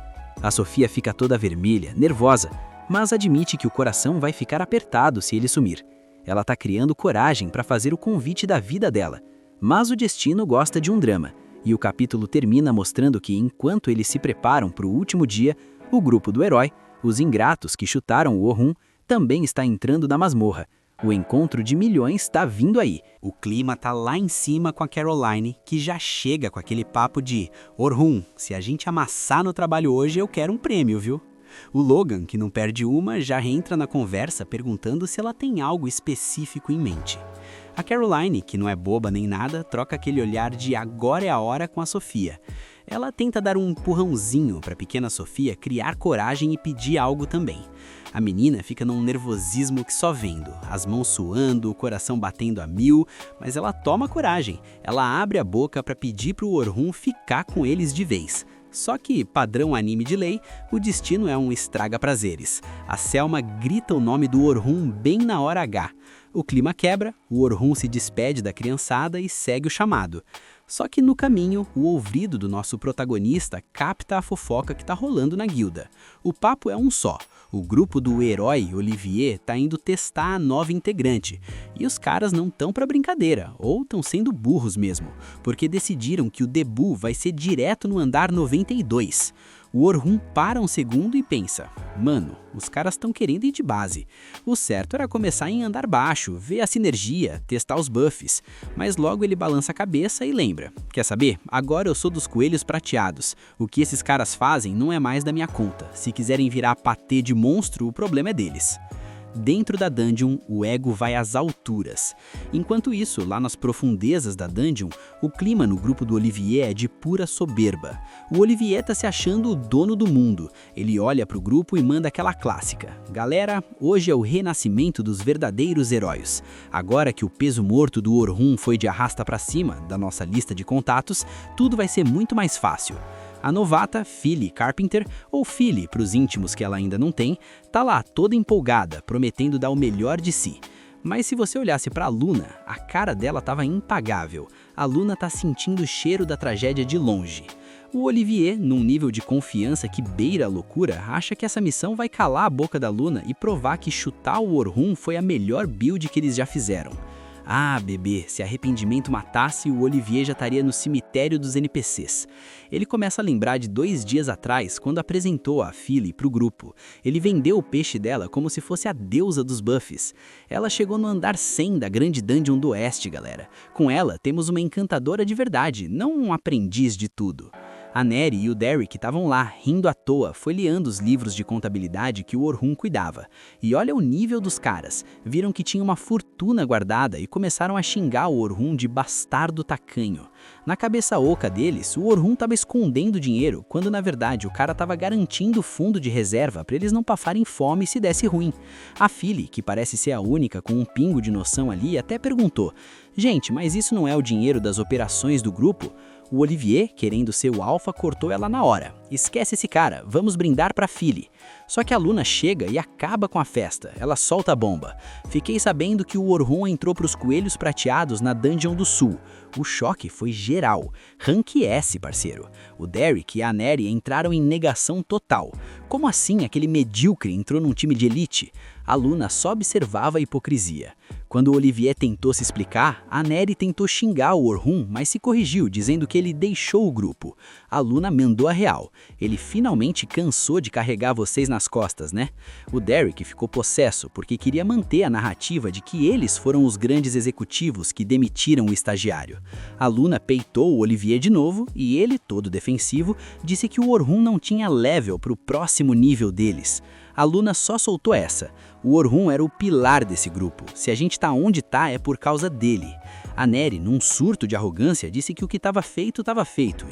A Sofia fica toda vermelha, nervosa, mas admite que o coração vai ficar apertado se ele sumir. Ela tá criando coragem para fazer o convite da vida dela. Mas o destino gosta de um drama, e o capítulo termina mostrando que enquanto eles se preparam para o último dia, o grupo do herói, os ingratos que chutaram o Orhun, também está entrando na masmorra. O encontro de milhões está vindo aí. O clima tá lá em cima com a Caroline, que já chega com aquele papo de Orhun, se a gente amassar no trabalho hoje, eu quero um prêmio, viu? O Logan, que não perde uma, já entra na conversa perguntando se ela tem algo específico em mente. A Caroline, que não é boba nem nada, troca aquele olhar de agora é a hora com a Sofia. Ela tenta dar um empurrãozinho para a pequena Sofia criar coragem e pedir algo também. A menina fica num nervosismo que só vendo, as mãos suando, o coração batendo a 1000, mas ela toma coragem. Ela abre a boca para pedir para o Orhun ficar com eles de vez. Só que, padrão anime de lei, o destino é um estraga-prazeres. A Selma grita o nome do Orhun bem na hora H. O clima quebra, o Orhun se despede da criançada e segue o chamado. Só que no caminho, o ouvido do nosso protagonista capta a fofoca que tá rolando na guilda. O papo é um só. O grupo do herói Olivier tá indo testar a nova integrante. E os caras não tão pra brincadeira, ou estão sendo burros mesmo, porque decidiram que o debut vai ser direto no andar 92. O Orhun para um segundo e pensa, mano, os caras estão querendo ir de base. O certo era começar em andar baixo, ver a sinergia, testar os buffs. Mas logo ele balança a cabeça e lembra, quer saber? Agora eu sou dos coelhos prateados. O que esses caras fazem não é mais da minha conta. Se quiserem virar patê de monstro, o problema é deles. Dentro da dungeon, o ego vai às alturas. Enquanto isso, lá nas profundezas da dungeon, o clima no grupo do Olivier é de pura soberba. O Olivier tá se achando o dono do mundo. Ele olha pro grupo e manda aquela clássica. Galera, hoje é o renascimento dos verdadeiros heróis. Agora que o peso morto do Orhun foi de arrasta pra cima da nossa lista de contatos, tudo vai ser muito mais fácil. A novata, Philly Carpenter, ou Philly para os íntimos que ela ainda não tem, tá lá toda empolgada, prometendo dar o melhor de si. Mas se você olhasse para a Luna, a cara dela estava impagável. A Luna tá sentindo o cheiro da tragédia de longe. O Olivier, num nível de confiança que beira a loucura, acha que essa missão vai calar a boca da Luna e provar que chutar o Orhun foi a melhor build que eles já fizeram. Ah, bebê, se arrependimento matasse, o Olivier já estaria no cemitério dos NPCs. Ele começa a lembrar de 2 dias atrás, quando apresentou a Philly pro grupo. Ele vendeu o peixe dela como se fosse a deusa dos buffs. Ela chegou no andar 100 da grande dungeon do oeste, galera. Com ela, temos uma encantadora de verdade, não um aprendiz de tudo. A Neri e o Derek estavam lá, rindo à toa, folheando os livros de contabilidade que o Orhun cuidava. E olha o nível dos caras. Viram que tinha uma fortuna guardada e começaram a xingar o Orhun de bastardo tacanho. Na cabeça oca deles, o Orhun estava escondendo dinheiro, quando na verdade o cara estava garantindo fundo de reserva para eles não passarem fome se desse ruim. A Phyllis, que parece ser a única com um pingo de noção ali, até perguntou: "Gente, mas isso não é o dinheiro das operações do grupo?" O Olivier, querendo ser o alfa, cortou ela na hora. "Esquece esse cara, vamos brindar pra Phyllis." Só que a Luna chega e acaba com a festa. Ela solta a bomba. "Fiquei sabendo que o Orhun entrou pros Coelhos Prateados na Dungeon do Sul." O choque foi geral. Rank S, parceiro. O Derek e a Neri entraram em negação total. Como assim aquele medíocre entrou num time de elite? A Luna só observava a hipocrisia. Quando o Olivier tentou se explicar, a Neri tentou xingar o Orhun, mas se corrigiu, dizendo que ele deixou o grupo. A Luna mandou a real. "Ele finalmente cansou de carregar vocês nas costas, né?" O Derek ficou possesso, porque queria manter a narrativa de que eles foram os grandes executivos que demitiram o estagiário. A Luna peitou o Olivier de novo, e ele, todo defensivo, disse que o Orhun não tinha level para o próximo nível deles. A Luna só soltou essa: "O Orhun era o pilar desse grupo. Se a gente tá onde tá é por causa dele." A Neri, num surto de arrogância, disse que o que estava feito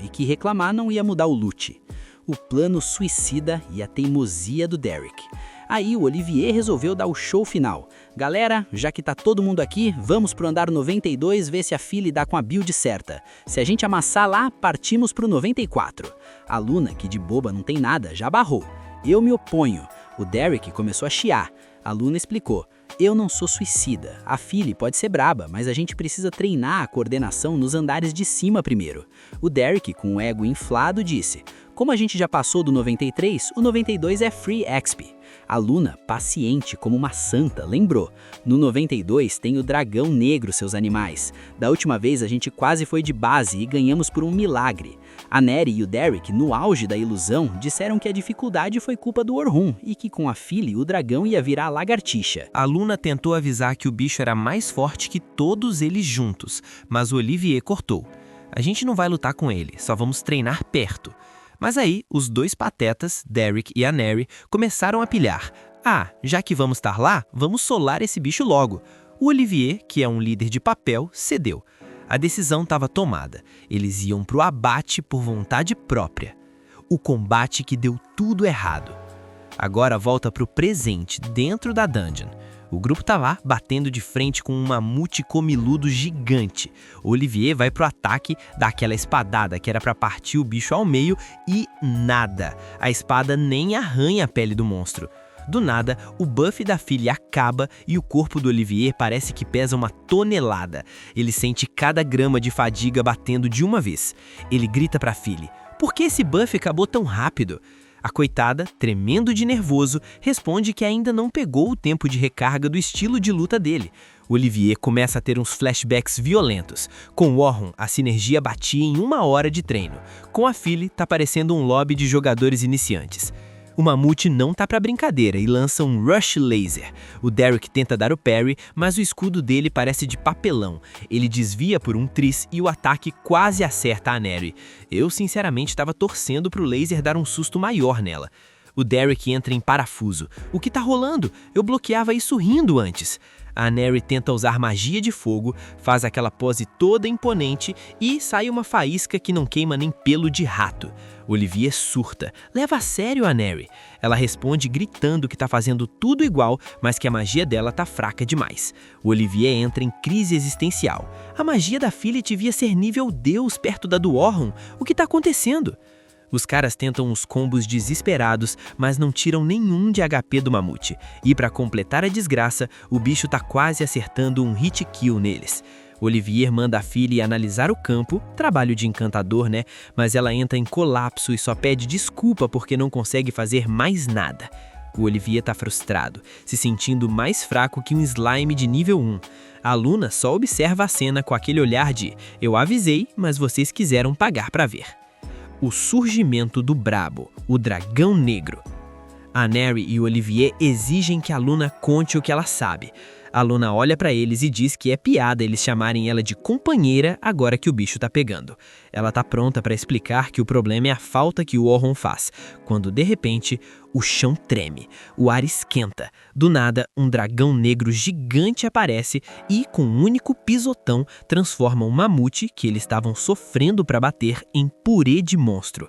e que reclamar não ia mudar o loot. O plano suicida e a teimosia do Derek. Aí o Olivier resolveu dar o show final. "Galera, já que tá todo mundo aqui, vamos pro andar 92 ver se a Phyllis dá com a build certa. Se a gente amassar lá, partimos pro 94. A Luna, que de boba não tem nada, já barrou: "Eu me oponho." O Derek começou a chiar. A Luna explicou: "Eu não sou suicida. A Phyllis pode ser braba, mas a gente precisa treinar a coordenação nos andares de cima primeiro." O Derek, com o ego inflado, disse: "Como a gente já passou do 93, o 92 é Free XP." A Luna, paciente como uma santa, lembrou: "No 92 tem o dragão negro, seus animais. Da última vez a gente quase foi de base e ganhamos por um milagre." A Neri e o Derek, no auge da ilusão, disseram que a dificuldade foi culpa do Orhun e que com a Phyllis o dragão ia virar lagartixa. A Luna tentou avisar que o bicho era mais forte que todos eles juntos, mas o Olivier cortou: "A gente não vai lutar com ele, só vamos treinar perto." Mas aí, os dois patetas, Derek e a Neri, começaram a pilhar: "Ah, já que vamos estar lá, vamos solar esse bicho logo." O Olivier, que é um líder de papel, cedeu. A decisão estava tomada. Eles iam pro abate por vontade própria. O combate que deu tudo errado. Agora volta pro presente, dentro da dungeon. O grupo tá lá, batendo de frente com um mamute comiludo gigante. O Olivier vai pro ataque, dá aquela espadada que era pra partir o bicho ao meio e nada. A espada nem arranha a pele do monstro. Do nada, o buff da Phyllis acaba e o corpo do Olivier parece que pesa uma tonelada. Ele sente cada grama de fadiga batendo de uma vez. Ele grita pra Phyllis: "Por que esse buff acabou tão rápido?" A coitada, tremendo de nervoso, responde que ainda não pegou o tempo de recarga do estilo de luta dele. O Olivier começa a ter uns flashbacks violentos. Com o Orhun, a sinergia batia em 1 hora de treino. Com a Phyllis, tá parecendo um lobby de jogadores iniciantes. O mamute não tá pra brincadeira e lança um Rush Laser. O Derek tenta dar o parry, mas o escudo dele parece de papelão. Ele desvia por um tris e o ataque quase acerta a Neri. Eu sinceramente estava torcendo pro laser dar um susto maior nela. O Derek entra em parafuso. "O que tá rolando? Eu bloqueava isso rindo antes." A Neri tenta usar magia de fogo, faz aquela pose toda imponente e sai uma faísca que não queima nem pelo de rato. Olivier surta: "Leva a sério a Neri." Ela responde gritando que tá fazendo tudo igual, mas que a magia dela tá fraca demais. O Olivier entra em crise existencial. "A magia da Phyllis devia ser nível Deus perto da do Orhun. O que tá acontecendo?" Os caras tentam uns combos desesperados, mas não tiram nenhum de HP do mamute. E pra completar a desgraça, o bicho tá quase acertando um hit kill neles. Olivier manda a Phyllis analisar o campo, trabalho de encantador, né? Mas ela entra em colapso e só pede desculpa porque não consegue fazer mais nada. O Olivier tá frustrado, se sentindo mais fraco que um slime de nível 1. A Luna só observa a cena com aquele olhar de: "Eu avisei, mas vocês quiseram pagar pra ver." O surgimento do Brabo, o Dragão Negro. A Neri e o Olivier exigem que a Luna conte o que ela sabe. A Luna olha pra eles e diz que é piada eles chamarem ela de companheira agora que o bicho tá pegando. Ela tá pronta pra explicar que o problema é a falta que o Orhun faz, quando de repente o chão treme, o ar esquenta. Do nada, um dragão negro gigante aparece e, com um único pisotão, transforma um mamute que eles estavam sofrendo pra bater em purê de monstro.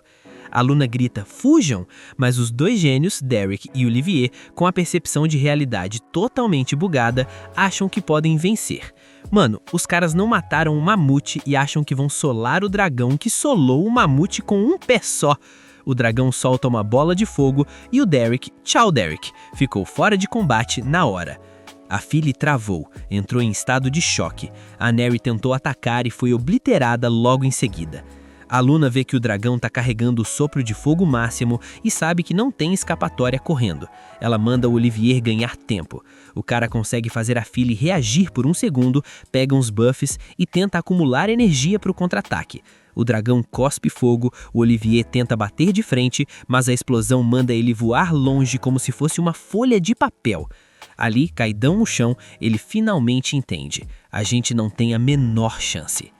A Luna grita, fujam! Mas os dois gênios, Derek e Olivier, com a percepção de realidade totalmente bugada, acham que podem vencer. Mano, os caras não mataram o mamute e acham que vão solar o dragão que solou o mamute com um pé só. O dragão solta uma bola de fogo e o Derek, tchau Derek, ficou fora de combate na hora. A Phyllis travou, entrou em estado de choque. A Neri tentou atacar e foi obliterada logo em seguida. A Luna vê que o dragão tá carregando o sopro de fogo máximo e sabe que não tem escapatória correndo. Ela manda o Olivier ganhar tempo. O cara consegue fazer a Phyllis reagir por um segundo, pega uns buffs e tenta acumular energia para o contra-ataque. O dragão cospe fogo, o Olivier tenta bater de frente, mas a explosão manda ele voar longe como se fosse uma folha de papel. Ali, caidão no chão, ele finalmente entende. A gente não tem a menor chance.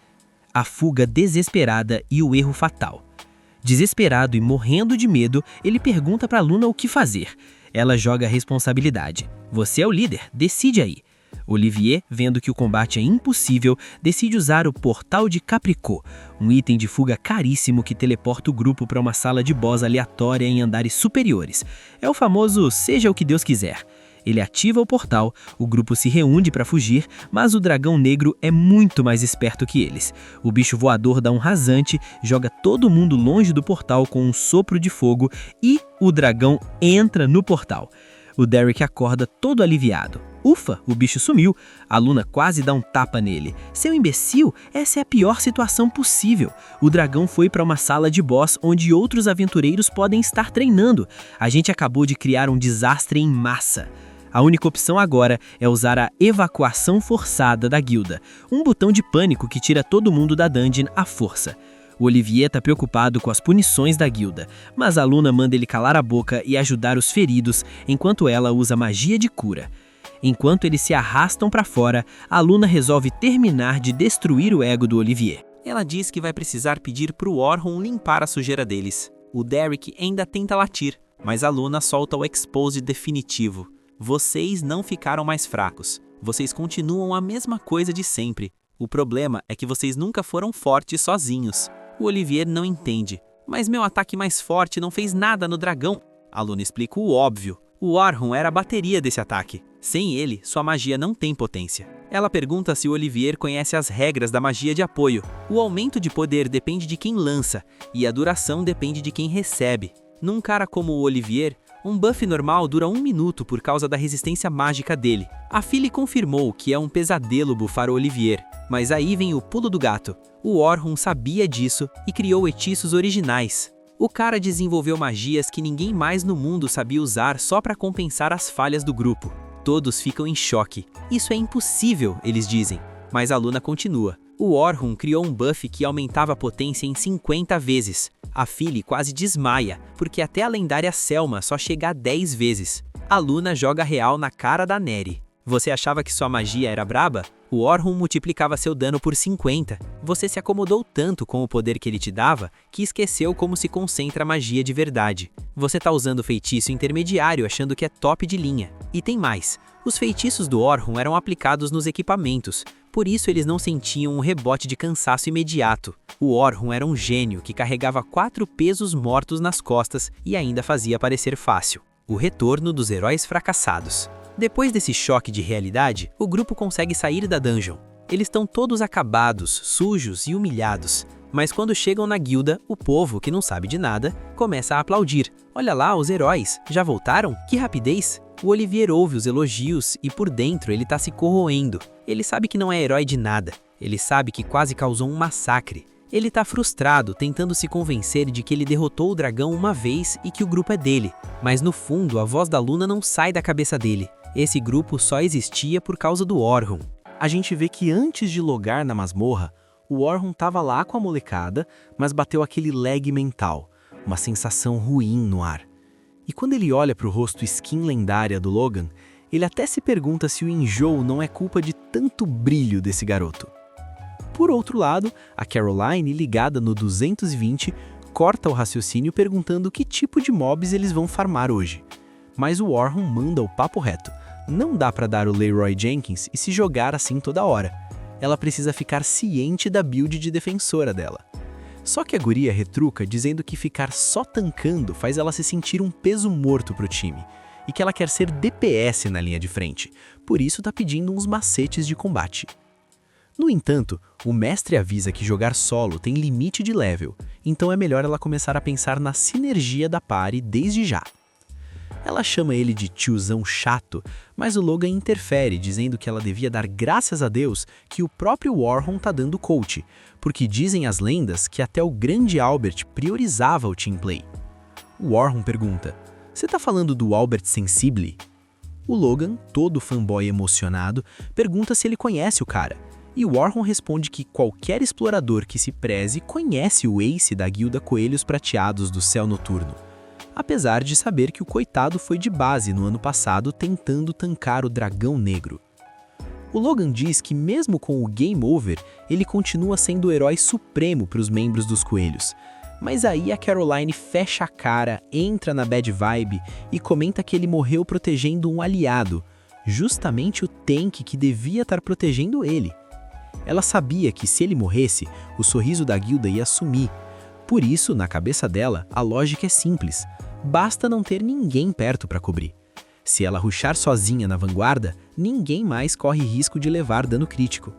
A fuga desesperada e o erro fatal. Desesperado e morrendo de medo, ele pergunta para Luna o que fazer. Ela joga a responsabilidade. Você é o líder, decide aí. Olivier, vendo que o combate é impossível, decide usar o Portal de Capricô, um item de fuga caríssimo que teleporta o grupo para uma sala de boss aleatória em andares superiores. É o famoso seja o que Deus quiser. Ele ativa o portal, o grupo se reúne para fugir, mas o dragão negro é muito mais esperto que eles. O bicho voador dá um rasante, joga todo mundo longe do portal com um sopro de fogo e o dragão entra no portal. O Derek acorda todo aliviado. Ufa, o bicho sumiu. A Luna quase dá um tapa nele. Seu imbecil, essa é a pior situação possível. O dragão foi para uma sala de boss onde outros aventureiros podem estar treinando. A gente acabou de criar um desastre em massa. A única opção agora é usar a evacuação forçada da guilda, um botão de pânico que tira todo mundo da dungeon à força. O Olivier tá preocupado com as punições da guilda, mas a Luna manda ele calar a boca e ajudar os feridos, enquanto ela usa magia de cura. Enquanto eles se arrastam para fora, a Luna resolve terminar de destruir o ego do Olivier. Ela diz que vai precisar pedir pro Orhun limpar a sujeira deles. O Derek ainda tenta latir, mas a Luna solta o expose definitivo. Vocês não ficaram mais fracos. Vocês continuam a mesma coisa de sempre. O problema é que vocês nunca foram fortes sozinhos. O Olivier não entende. Mas meu ataque mais forte não fez nada no dragão. A Luna explica o óbvio. O Orhun era a bateria desse ataque. Sem ele, sua magia não tem potência. Ela pergunta se o Olivier conhece as regras da magia de apoio. O aumento de poder depende de quem lança, e a duração depende de quem recebe. Num cara como o Olivier, um buff normal dura 1 minuto por causa da resistência mágica dele. A Phyllis confirmou que é um pesadelo bufar o Olivier, mas aí vem o pulo do gato. O Orhun sabia disso e criou hechiços originais. O cara desenvolveu magias que ninguém mais no mundo sabia usar só para compensar as falhas do grupo. Todos ficam em choque. Isso é impossível, eles dizem. Mas a Luna continua. O Orhun criou um buff que aumentava a potência em 50 vezes. A Phyllis quase desmaia, porque até a lendária Selma só chega a 10 vezes. A Luna joga real na cara da Neri. Você achava que sua magia era braba? O Orhun multiplicava seu dano por 50. Você se acomodou tanto com o poder que ele te dava, que esqueceu como se concentra a magia de verdade. Você tá usando feitiço intermediário achando que é top de linha. E tem mais. Os feitiços do Orhun eram aplicados nos equipamentos, por isso eles não sentiam um rebote de cansaço imediato. O Orhun era um gênio que carregava 4 pesos mortos nas costas e ainda fazia parecer fácil. O retorno dos heróis fracassados. Depois desse choque de realidade, o grupo consegue sair da dungeon. Eles estão todos acabados, sujos e humilhados. Mas quando chegam na guilda, o povo, que não sabe de nada, começa a aplaudir. Olha lá, os heróis, já voltaram? Que rapidez! O Olivier ouve os elogios e por dentro ele tá se corroendo. Ele sabe que não é herói de nada. Ele sabe que quase causou um massacre. Ele tá frustrado, tentando se convencer de que ele derrotou o dragão uma vez e que o grupo é dele. Mas no fundo, a voz da Luna não sai da cabeça dele. Esse grupo só existia por causa do Orhun. A gente vê que antes de logar na masmorra, o Orhun tava lá com a molecada, mas bateu aquele lag mental, uma sensação ruim no ar. E quando ele olha pro rosto skin lendária do Logan, Ele até se pergunta se o enjoo não é culpa de tanto brilho desse garoto. Por outro lado, a Caroline, ligada no 220, corta o raciocínio perguntando que tipo de mobs eles vão farmar hoje. Mas o Warhol manda o papo reto. Não dá pra dar o Leroy Jenkins e se jogar assim toda hora. Ela precisa ficar ciente da build de defensora dela. Só que a guria retruca dizendo que ficar só tancando faz ela se sentir um peso morto pro time, e que ela quer ser DPS na linha de frente, por isso tá pedindo uns macetes de combate. No entanto, o mestre avisa que jogar solo tem limite de level, então é melhor ela começar a pensar na sinergia da party desde já. Ela chama ele de tiozão chato, mas o Logan interfere dizendo que ela devia dar graças a Deus que o próprio Warhol tá dando coach, porque dizem as lendas que até o grande Albert priorizava o teamplay. O Warhol pergunta, "Você tá falando do Albert Sensible?" O Logan, todo fanboy emocionado, pergunta se ele conhece o cara, e o Warhol responde que qualquer explorador que se preze conhece o Ace da guilda Coelhos Prateados do Céu Noturno, apesar de saber que o coitado foi de base no ano passado tentando tancar o Dragão Negro. O Logan diz que mesmo com o Game Over, ele continua sendo o herói supremo para os membros dos Coelhos, mas aí a Caroline fecha a cara, entra na bad vibe e comenta que ele morreu protegendo um aliado, justamente o tank que devia estar protegendo ele. Ela sabia que se ele morresse, o sorriso da guilda ia sumir. Por isso, na cabeça dela, a lógica é simples. Basta não ter ninguém perto para cobrir. Se ela rushar sozinha na vanguarda, ninguém mais corre risco de levar dano crítico.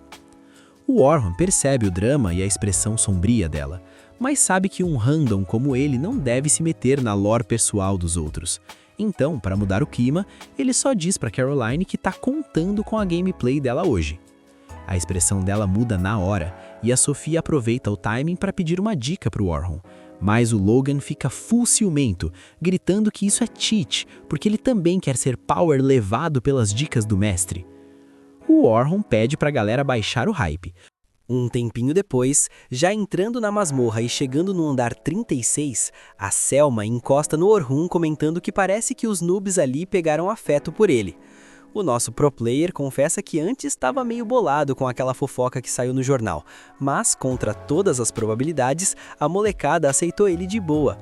O Warhol percebe o drama e a expressão sombria dela, mas sabe que um random como ele não deve se meter na lore pessoal dos outros. Então, para mudar o clima, ele só diz para Caroline que tá contando com a gameplay dela hoje. A expressão dela muda na hora, e a Sofia aproveita o timing para pedir uma dica para o Warhol. Mas o Logan fica full ciumento, gritando que isso é cheat, porque ele também quer ser power levado pelas dicas do mestre. O Warhol pede para a galera baixar o hype. Um tempinho depois, já entrando na masmorra e chegando no andar 36, a Selma encosta no Orhun comentando que parece que os noobs ali pegaram afeto por ele. O nosso pro player confessa que antes estava meio bolado com aquela fofoca que saiu no jornal, mas, contra todas as probabilidades, a molecada aceitou ele de boa.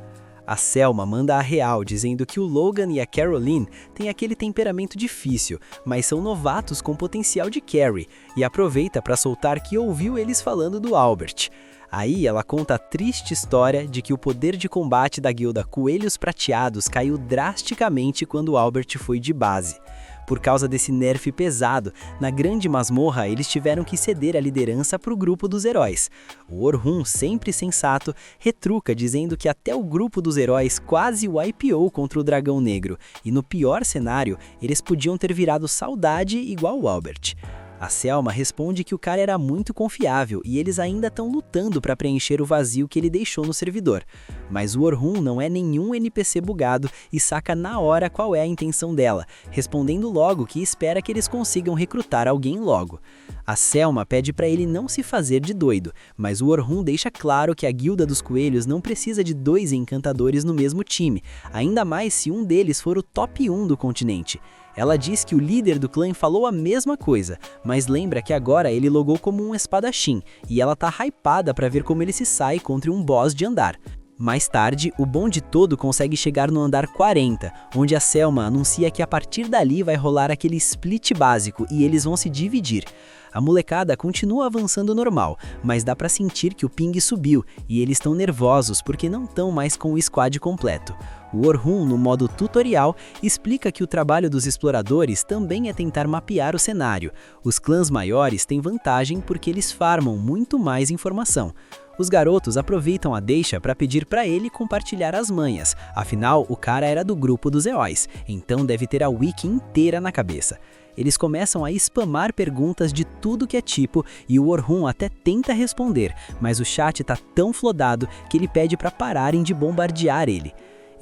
A Selma manda a real, dizendo que o Logan e a Caroline têm aquele temperamento difícil, mas são novatos com potencial de carry, e aproveita para soltar que ouviu eles falando do Albert. Aí ela conta a triste história de que o poder de combate da guilda Coelhos Prateados caiu drasticamente quando o Albert foi de base. Por causa desse nerf pesado, na grande masmorra eles tiveram que ceder a liderança para o grupo dos heróis. O Orhun, sempre sensato, retruca dizendo que até o grupo dos heróis quase wipeou contra o Dragão Negro, e no pior cenário, eles podiam ter virado saudade igual o Albert. A Selma responde que o cara era muito confiável e eles ainda estão lutando para preencher o vazio que ele deixou no servidor. Mas o Orhun não é nenhum NPC bugado e saca na hora qual é a intenção dela, respondendo logo que espera que eles consigam recrutar alguém logo. A Selma pede para ele não se fazer de doido, mas o Orhun deixa claro que a Guilda dos Coelhos não precisa de 2 encantadores no mesmo time, ainda mais se um deles for o top 1 do continente. Ela diz que o líder do clã falou a mesma coisa, mas lembra que agora ele logou como um espadachim, e ela tá hypada pra ver como ele se sai contra um boss de andar. Mais tarde, o bonde todo consegue chegar no andar 40, onde a Selma anuncia que a partir dali vai rolar aquele split básico e eles vão se dividir. A molecada continua avançando normal, mas dá pra sentir que o ping subiu e eles estão nervosos porque não estão mais com o squad completo. O Orhun, no modo tutorial, explica que o trabalho dos exploradores também é tentar mapear o cenário. Os clãs maiores têm vantagem porque eles farmam muito mais informação. Os garotos aproveitam a deixa para pedir para ele compartilhar as manhas, afinal o cara era do grupo dos heróis, então deve ter a wiki inteira na cabeça. Eles começam a spamar perguntas de tudo que é tipo e o Orhun até tenta responder, mas o chat tá tão flodado que ele pede para pararem de bombardear ele.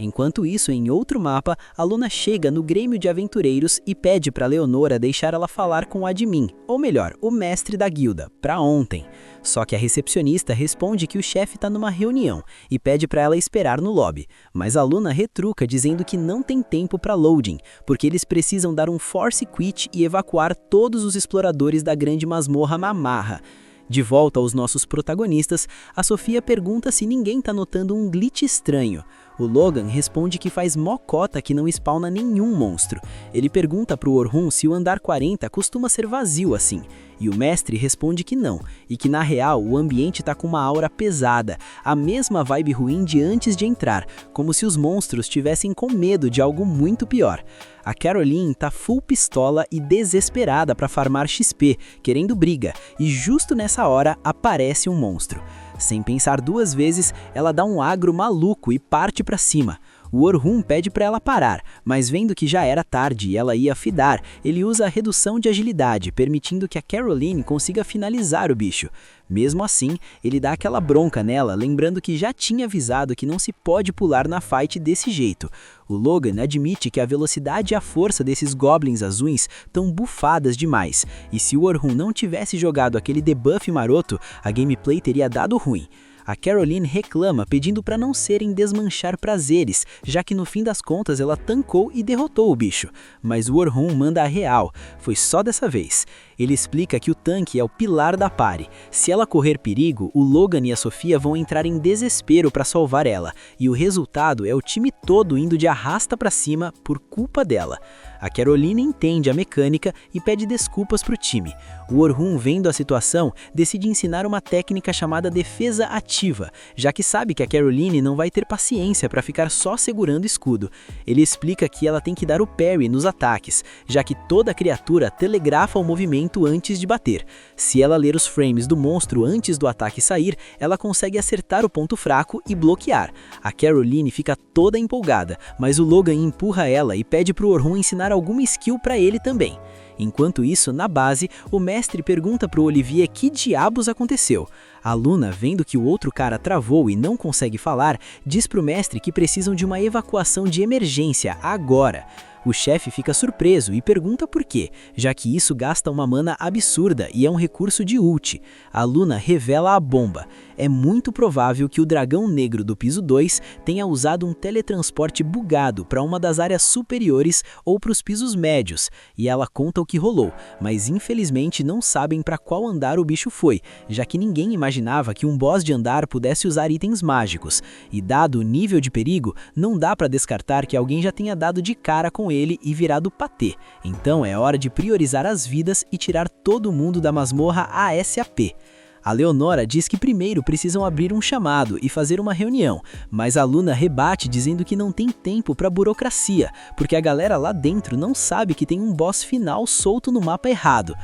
Enquanto isso, em outro mapa, a Luna chega no Grêmio de Aventureiros e pede para Leonora deixar ela falar com o admin, ou melhor, o mestre da guilda, para ontem. Só que a recepcionista responde que o chefe está numa reunião e pede para ela esperar no lobby. Mas a Luna retruca dizendo que não tem tempo para loading, porque eles precisam dar um force quit e evacuar todos os exploradores da grande masmorra Mamarra. De volta aos nossos protagonistas, a Sofia pergunta se ninguém tá notando um glitch estranho. O Logan responde que faz mocota que não spawna nenhum monstro. Ele pergunta pro Orhun se o andar 40 costuma ser vazio assim. E o mestre responde que não, e que na real o ambiente tá com uma aura pesada, a mesma vibe ruim de antes de entrar, como se os monstros tivessem com medo de algo muito pior. A Caroline tá full pistola e desesperada para farmar XP, querendo briga, e justo nessa hora aparece um monstro. Sem pensar duas vezes, ela dá um agro maluco e parte para cima. O Orhun pede para ela parar, mas vendo que já era tarde e ela ia fidar, ele usa a redução de agilidade, permitindo que a Caroline consiga finalizar o bicho. Mesmo assim, ele dá aquela bronca nela, lembrando que já tinha avisado que não se pode pular na fight desse jeito. O Logan admite que a velocidade e a força desses goblins azuis estão bufadas demais, e se o Orhun não tivesse jogado aquele debuff maroto, a gameplay teria dado ruim. A Caroline reclama pedindo para não serem desmanchar prazeres, já que no fim das contas ela tancou e derrotou o bicho. Mas o Orhun manda a real, foi só dessa vez. Ele explica que o tanque é o pilar da party. Se ela correr perigo, o Logan e a Sofia vão entrar em desespero para salvar ela, e o resultado é o time todo indo de arrasta para cima por culpa dela. A Caroline entende a mecânica e pede desculpas pro time. O Orhun, vendo a situação, decide ensinar uma técnica chamada defesa ativa, já que sabe que a Caroline não vai ter paciência para ficar só segurando escudo. Ele explica que ela tem que dar o parry nos ataques, já que toda criatura telegrafa o movimento antes de bater. Se ela ler os frames do monstro antes do ataque sair, ela consegue acertar o ponto fraco e bloquear. A Caroline fica toda empolgada, mas o Logan empurra ela e pede pro Orhun ensinar alguma skill para ele também. Enquanto isso, na base, o mestre pergunta pro Olivier que diabos aconteceu. A Luna, vendo que o outro cara travou e não consegue falar, diz pro mestre que precisam de uma evacuação de emergência agora. O chefe fica surpreso e pergunta por quê, já que isso gasta uma mana absurda e é um recurso de ult. A Luna revela a bomba. É muito provável que o dragão negro do piso 2 tenha usado um teletransporte bugado para uma das áreas superiores ou para os pisos médios, e ela conta o que rolou, mas infelizmente não sabem para qual andar o bicho foi, já que ninguém imaginava que um boss de andar pudesse usar itens mágicos, e dado o nível de perigo, não dá para descartar que alguém já tenha dado de cara com ele e virado patê. Então é hora de priorizar as vidas e tirar todo mundo da masmorra ASAP. A Leonora diz que primeiro precisam abrir um chamado e fazer uma reunião, mas a Luna rebate dizendo que não tem tempo para burocracia, porque a galera lá dentro não sabe que tem um boss final solto no mapa errado.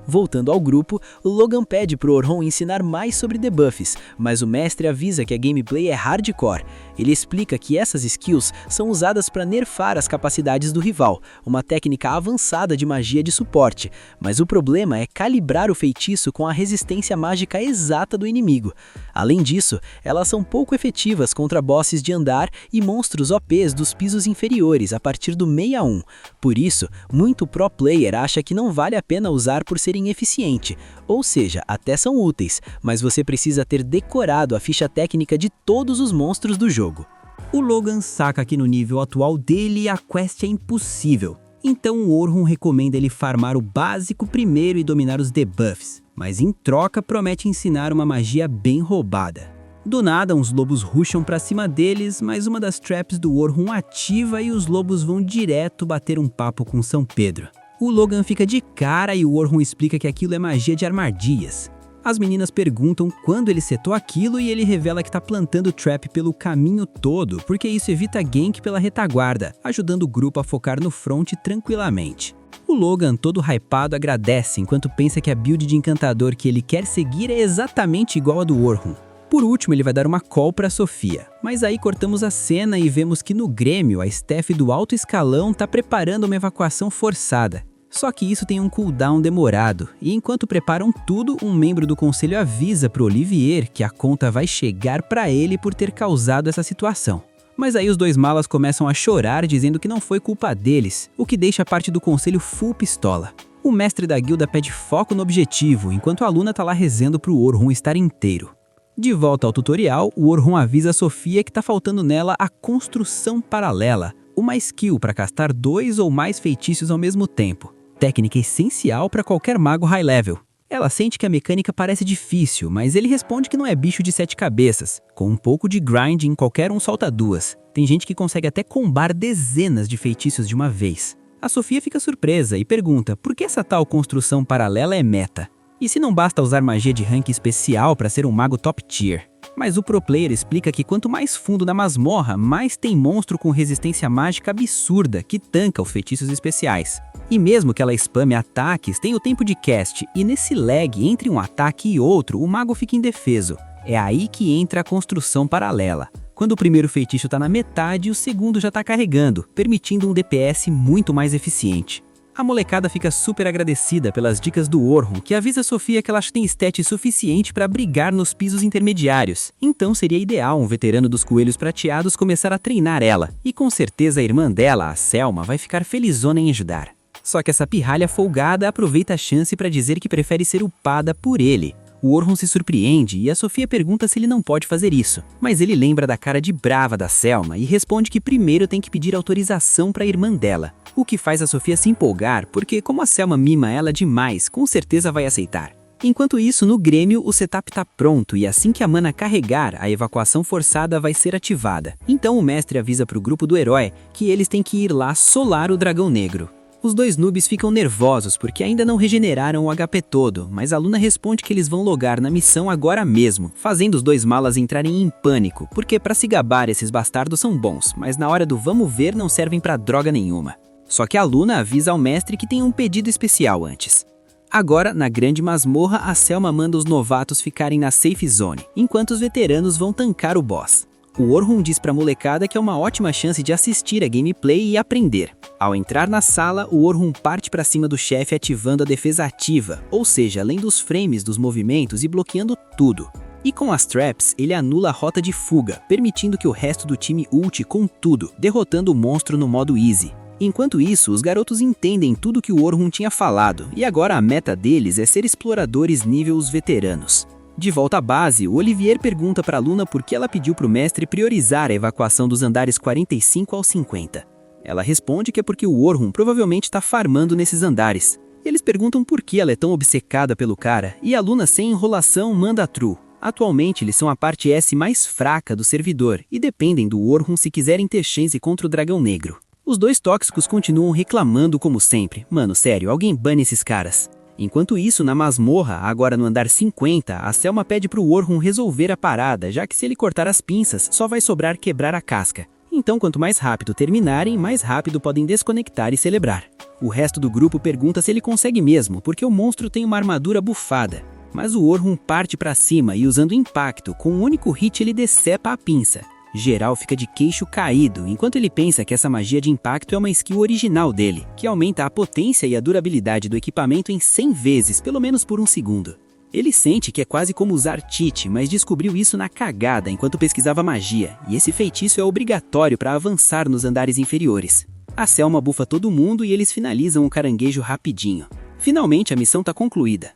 Voltando ao grupo, o Logan pede pro Orhun ensinar mais sobre debuffs, mas o mestre avisa que a gameplay é hardcore. Ele explica que essas skills são usadas para nerfar as capacidades do rival, uma técnica avançada de magia de suporte, mas o problema é calibrar o feitiço com a resistência mágica exata do inimigo. Além disso, elas são pouco efetivas contra bosses de andar e monstros OPs dos pisos inferiores a partir do 61. Por isso, muito pro player acha que não vale a pena usar por serem eficiente, ou seja, até são úteis, mas você precisa ter decorado a ficha técnica de todos os monstros do jogo. O Logan saca que no nível atual dele a quest é impossível, então o Orhun recomenda ele farmar o básico primeiro e dominar os debuffs, mas em troca promete ensinar uma magia bem roubada. Do nada, uns lobos rusham pra cima deles, mas uma das traps do Orhun ativa e os lobos vão direto bater um papo com São Pedro. O Logan fica de cara e o Orhun explica que aquilo é magia de armadilhas. As meninas perguntam quando ele setou aquilo e ele revela que tá plantando trap pelo caminho todo, porque isso evita gank pela retaguarda, ajudando o grupo a focar no front tranquilamente. O Logan, todo hypado, agradece enquanto pensa que a build de encantador que ele quer seguir é exatamente igual a do Orhun. Por último, ele vai dar uma call para Sofia, mas aí cortamos a cena e vemos que no Grêmio a staff do alto escalão tá preparando uma evacuação forçada. Só que isso tem um cooldown demorado, e enquanto preparam tudo, um membro do conselho avisa pro Olivier que a conta vai chegar para ele por ter causado essa situação. Mas aí os dois malas começam a chorar dizendo que não foi culpa deles, o que deixa a parte do conselho full pistola. O mestre da guilda pede foco no objetivo, enquanto a Luna tá lá rezando pro Orhun estar inteiro. De volta ao tutorial, o Orhun avisa a Sofia que tá faltando nela a construção paralela, uma skill para castar 2 ou mais feitiços ao mesmo tempo. Técnica essencial para qualquer mago high level. Ela sente que a mecânica parece difícil, mas ele responde que não é bicho de 7 cabeças. Com um pouco de grinding, qualquer um solta 2. Tem gente que consegue até combar dezenas de feitiços de uma vez. A Sofia fica surpresa e pergunta por que essa tal construção paralela é meta. E se não basta usar magia de rank especial para ser um mago top tier? Mas o pro player explica que quanto mais fundo na masmorra, mais tem monstro com resistência mágica absurda que tanca os feitiços especiais. E mesmo que ela spame ataques, tem o tempo de cast, e nesse lag entre um ataque e outro, o mago fica indefeso. É aí que entra a construção paralela. Quando o primeiro feitiço tá na metade, o segundo já tá carregando, permitindo um DPS muito mais eficiente. A molecada fica super agradecida pelas dicas do Orhun, que avisa a Sofia que ela tem stat suficiente para brigar nos pisos intermediários. Então seria ideal um veterano dos coelhos prateados começar a treinar ela, e com certeza a irmã dela, a Selma, vai ficar felizona em ajudar. Só que essa pirralha folgada aproveita a chance para dizer que prefere ser upada por ele. O Orhun se surpreende e a Sofia pergunta se ele não pode fazer isso, mas ele lembra da cara de brava da Selma e responde que primeiro tem que pedir autorização para a irmã dela, o que faz a Sofia se empolgar porque como a Selma mima ela demais, com certeza vai aceitar. Enquanto isso, no Grêmio, o setup tá pronto e assim que a mana carregar, a evacuação forçada vai ser ativada. Então o mestre avisa pro grupo do herói que eles têm que ir lá solar o dragão negro. Os dois noobs ficam nervosos porque ainda não regeneraram o HP todo, mas a Luna responde que eles vão logar na missão agora mesmo, fazendo os dois malas entrarem em pânico, porque pra se gabar esses bastardos são bons, mas na hora do vamos ver não servem pra droga nenhuma. Só que a Luna avisa ao mestre que tem um pedido especial antes. Agora, na grande masmorra, a Selma manda os novatos ficarem na safe zone, enquanto os veteranos vão tancar o boss. O Orhun diz pra molecada que é uma ótima chance de assistir a gameplay e aprender. Ao entrar na sala, o Orhun parte pra cima do chefe ativando a defesa ativa, ou seja, além dos frames dos movimentos e bloqueando tudo. E com as traps, ele anula a rota de fuga, permitindo que o resto do time ulte com tudo, derrotando o monstro no modo easy. Enquanto isso, os garotos entendem tudo que o Orhun tinha falado, e agora a meta deles é ser exploradores nível os veteranos. De volta à base, o Olivier pergunta para a Luna por que ela pediu para o mestre priorizar a evacuação dos andares 45 ao 50. Ela responde que é porque o Orhun provavelmente está farmando nesses andares. Eles perguntam por que ela é tão obcecada pelo cara, e a Luna sem enrolação manda a true. Atualmente eles são a parte S mais fraca do servidor, e dependem do Orhun se quiserem ter chance contra o dragão negro. Os dois tóxicos continuam reclamando como sempre. Mano, sério, alguém bane esses caras. Enquanto isso, na masmorra, agora no andar 50, a Selma pede pro Orhun resolver a parada, já que se ele cortar as pinças, só vai sobrar quebrar a casca. Então, quanto mais rápido terminarem, mais rápido podem desconectar e celebrar. O resto do grupo pergunta se ele consegue mesmo, porque o monstro tem uma armadura bufada. Mas o Orhun parte pra cima e usando impacto, com um único hit ele decepa a pinça. Geral fica de queixo caído, enquanto ele pensa que essa magia de impacto é uma skill original dele, que aumenta a potência e a durabilidade do equipamento em 100 vezes, pelo menos por um segundo. Ele sente que é quase como usar cheat, mas descobriu isso na cagada enquanto pesquisava magia, e esse feitiço é obrigatório para avançar nos andares inferiores. A Selma bufa todo mundo e eles finalizam o caranguejo rapidinho. Finalmente a missão tá concluída.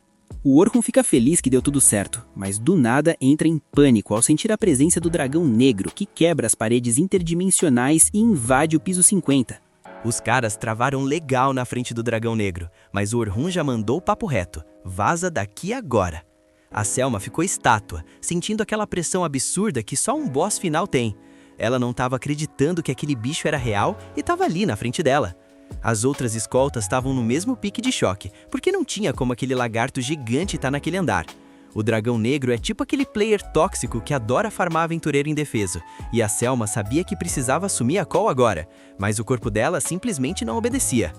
O Orhun fica feliz que deu tudo certo, mas do nada entra em pânico ao sentir a presença do dragão negro que quebra as paredes interdimensionais e invade o piso 50. Os caras travaram legal na frente do dragão negro, mas o Orhun já mandou o papo reto. Vaza daqui agora. A Selma ficou estátua, sentindo aquela pressão absurda que só um boss final tem. Ela não estava acreditando que aquele bicho era real e estava ali na frente dela. As outras escoltas estavam no mesmo pique de choque, porque não tinha como aquele lagarto gigante estar naquele andar. O dragão negro é tipo aquele player tóxico que adora farmar aventureiro indefeso, e a Selma sabia que precisava assumir a call agora, mas o corpo dela simplesmente não obedecia.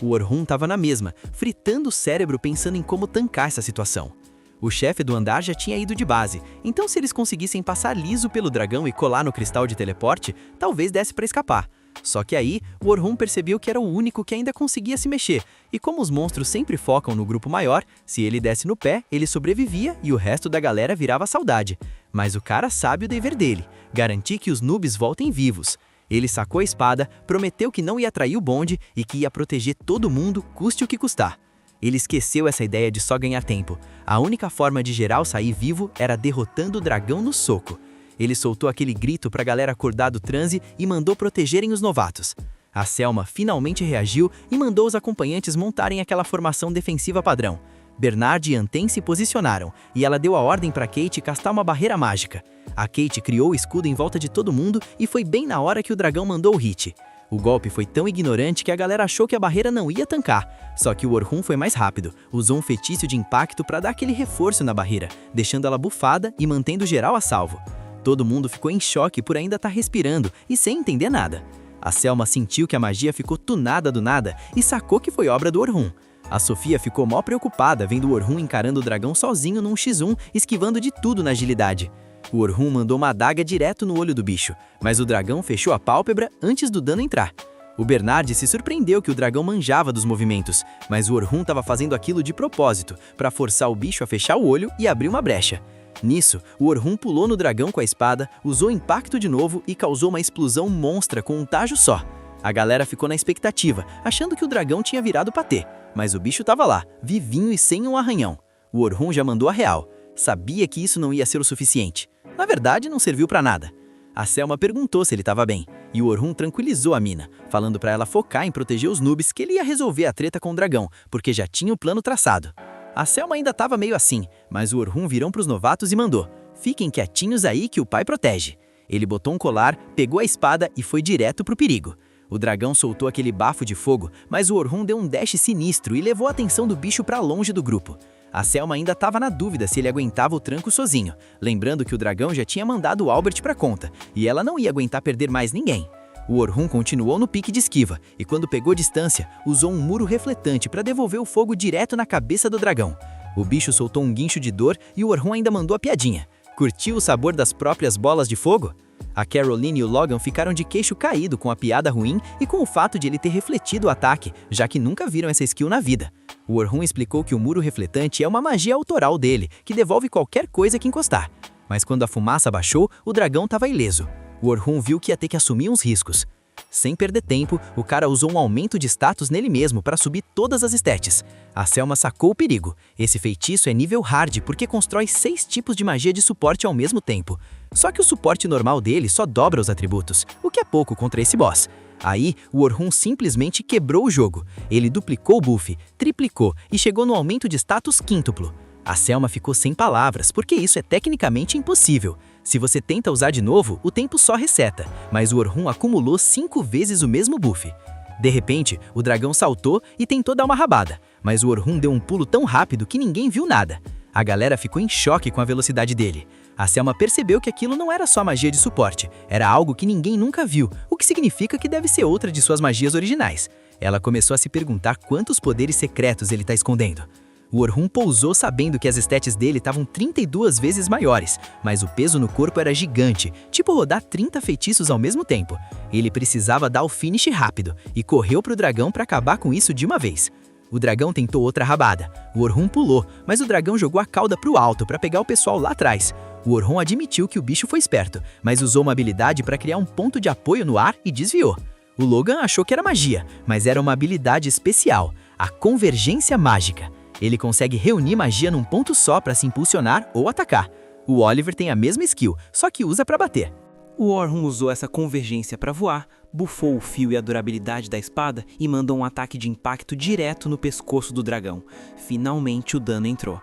O Orhun estava na mesma, fritando o cérebro pensando em como tancar essa situação. O chefe do andar já tinha ido de base, então se eles conseguissem passar liso pelo dragão e colar no cristal de teleporte, talvez desse para escapar. Só que aí, o Orhun percebeu que era o único que ainda conseguia se mexer, e como os monstros sempre focam no grupo maior, se ele desse no pé, ele sobrevivia e o resto da galera virava saudade. Mas o cara sabe o dever dele, garantir que os noobs voltem vivos. Ele sacou a espada, prometeu que não ia trair o bonde e que ia proteger todo mundo, custe o que custar. Ele esqueceu essa ideia de só ganhar tempo. A única forma de geral sair vivo era derrotando o dragão no soco. Ele soltou aquele grito pra galera acordar do transe e mandou protegerem os novatos. A Selma finalmente reagiu e mandou os acompanhantes montarem aquela formação defensiva padrão. Bernard e Anten se posicionaram, e ela deu a ordem para Kate castar uma barreira mágica. A Kate criou o escudo em volta de todo mundo e foi bem na hora que o dragão mandou o hit. O golpe foi tão ignorante que a galera achou que a barreira não ia tancar. Só que o Orhun foi mais rápido, usou um feitiço de impacto para dar aquele reforço na barreira, deixando ela bufada e mantendo geral a salvo. Todo mundo ficou em choque por ainda estar respirando e sem entender nada. A Selma sentiu que a magia ficou tunada do nada e sacou que foi obra do Orhun. A Sofia ficou mó preocupada vendo o Orhun encarando o dragão sozinho num X1, esquivando de tudo na agilidade. O Orhun mandou uma adaga direto no olho do bicho, mas o dragão fechou a pálpebra antes do dano entrar. O Bernard se surpreendeu que o dragão manjava dos movimentos, mas o Orhun estava fazendo aquilo de propósito, para forçar o bicho a fechar o olho e abrir uma brecha. Nisso, o Orhun pulou no dragão com a espada, usou impacto de novo e causou uma explosão monstra com um tajo só. A galera ficou na expectativa, achando que o dragão tinha virado patê, mas o bicho estava lá, vivinho e sem um arranhão. O Orhun já mandou a real. Sabia que isso não ia ser o suficiente. Na verdade, não serviu pra nada. A Selma perguntou se ele estava bem, e o Orhun tranquilizou a mina, falando pra ela focar em proteger os noobs que ele ia resolver a treta com o dragão, porque já tinha o plano traçado. A Selma ainda estava meio assim, mas o Orhun virou pros novatos e mandou: "Fiquem quietinhos aí que o pai protege." Ele botou um colar, pegou a espada e foi direto pro perigo. O dragão soltou aquele bafo de fogo, mas o Orhun deu um dash sinistro e levou a atenção do bicho pra longe do grupo. A Selma ainda estava na dúvida se ele aguentava o tranco sozinho, lembrando que o dragão já tinha mandado o Albert pra conta, e ela não ia aguentar perder mais ninguém. O Orhun continuou no pique de esquiva, e quando pegou distância, usou um muro refletante para devolver o fogo direto na cabeça do dragão. O bicho soltou um guincho de dor e o Orhun ainda mandou a piadinha. Curtiu o sabor das próprias bolas de fogo? A Caroline e o Logan ficaram de queixo caído com a piada ruim e com o fato de ele ter refletido o ataque, já que nunca viram essa skill na vida. O Orhun explicou que o muro refletante é uma magia autoral dele, que devolve qualquer coisa que encostar. Mas quando a fumaça baixou, o dragão estava ileso. O Orhun viu que ia ter que assumir uns riscos. Sem perder tempo, o cara usou um aumento de status nele mesmo para subir todas as stats. A Selma sacou o perigo. Esse feitiço é nível hard porque constrói 6 tipos de magia de suporte ao mesmo tempo. Só que o suporte normal dele só dobra os atributos, o que é pouco contra esse boss. Aí, o Orhun simplesmente quebrou o jogo. Ele duplicou o buff, triplicou e chegou no aumento de status quíntuplo. A Selma ficou sem palavras, porque isso é tecnicamente impossível. Se você tenta usar de novo, o tempo só reseta, mas o Orhun acumulou 5 vezes o mesmo buff. De repente, o dragão saltou e tentou dar uma rabada, mas o Orhun deu um pulo tão rápido que ninguém viu nada. A galera ficou em choque com a velocidade dele. A Selma percebeu que aquilo não era só magia de suporte, era algo que ninguém nunca viu, o que significa que deve ser outra de suas magias originais. Ela começou a se perguntar quantos poderes secretos ele está escondendo. O Orhun pousou sabendo que as stats dele estavam 32 vezes maiores, mas o peso no corpo era gigante, tipo rodar 30 feitiços ao mesmo tempo. Ele precisava dar o finish rápido e correu pro dragão para acabar com isso de uma vez. O dragão tentou outra rabada. O Orhun pulou, mas o dragão jogou a cauda pro alto para pegar o pessoal lá atrás. O Orhun admitiu que o bicho foi esperto, mas usou uma habilidade para criar um ponto de apoio no ar e desviou. O Logan achou que era magia, mas era uma habilidade especial, a convergência mágica. Ele consegue reunir magia num ponto só para se impulsionar ou atacar. O Oliver tem a mesma skill, só que usa para bater. O Orhun usou essa convergência para voar, bufou o fio e a durabilidade da espada e mandou um ataque de impacto direto no pescoço do dragão. Finalmente o dano entrou.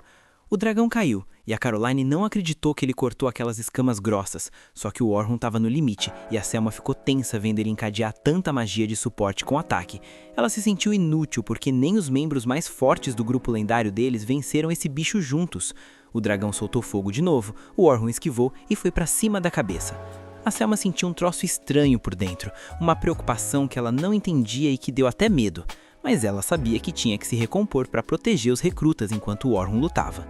O dragão caiu, e a Caroline não acreditou que ele cortou aquelas escamas grossas, só que o Orhun estava no limite, e a Selma ficou tensa vendo ele encadear tanta magia de suporte com ataque. Ela se sentiu inútil porque nem os membros mais fortes do grupo lendário deles venceram esse bicho juntos. O dragão soltou fogo de novo, o Orhun esquivou e foi para cima da cabeça. A Selma sentiu um troço estranho por dentro, uma preocupação que ela não entendia e que deu até medo. Mas ela sabia que tinha que se recompor para proteger os recrutas enquanto o Orhun lutava.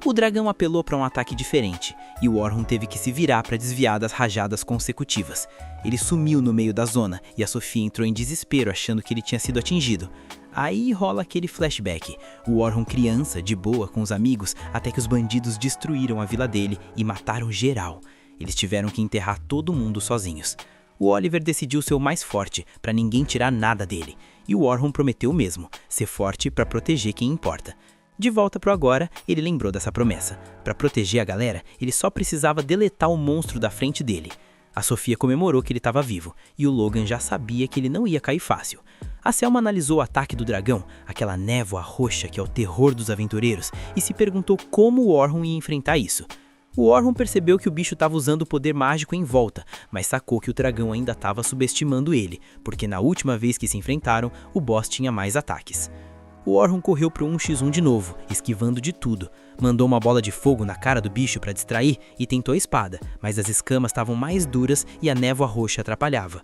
O dragão apelou para um ataque diferente, e o Orhun teve que se virar para desviar das rajadas consecutivas. Ele sumiu no meio da zona, e a Sofia entrou em desespero achando que ele tinha sido atingido. Aí rola aquele flashback, o Orhun criança, de boa com os amigos, até que os bandidos destruíram a vila dele e mataram geral. Eles tiveram que enterrar todo mundo sozinhos. O Oliver decidiu ser o mais forte, para ninguém tirar nada dele, e o Orhun prometeu o mesmo, ser forte para proteger quem importa. De volta pro agora, ele lembrou dessa promessa. Para proteger a galera, ele só precisava deletar o monstro da frente dele. A Sofia comemorou que ele estava vivo, e o Logan já sabia que ele não ia cair fácil. A Selma analisou o ataque do dragão, aquela névoa roxa que é o terror dos aventureiros, e se perguntou como o Orhun ia enfrentar isso. O Orhun percebeu que o bicho estava usando o poder mágico em volta, mas sacou que o dragão ainda estava subestimando ele, porque na última vez que se enfrentaram, o boss tinha mais ataques. O Orhun correu pro 1x1 de novo, esquivando de tudo. Mandou uma bola de fogo na cara do bicho para distrair e tentou a espada, mas as escamas estavam mais duras e a névoa roxa atrapalhava.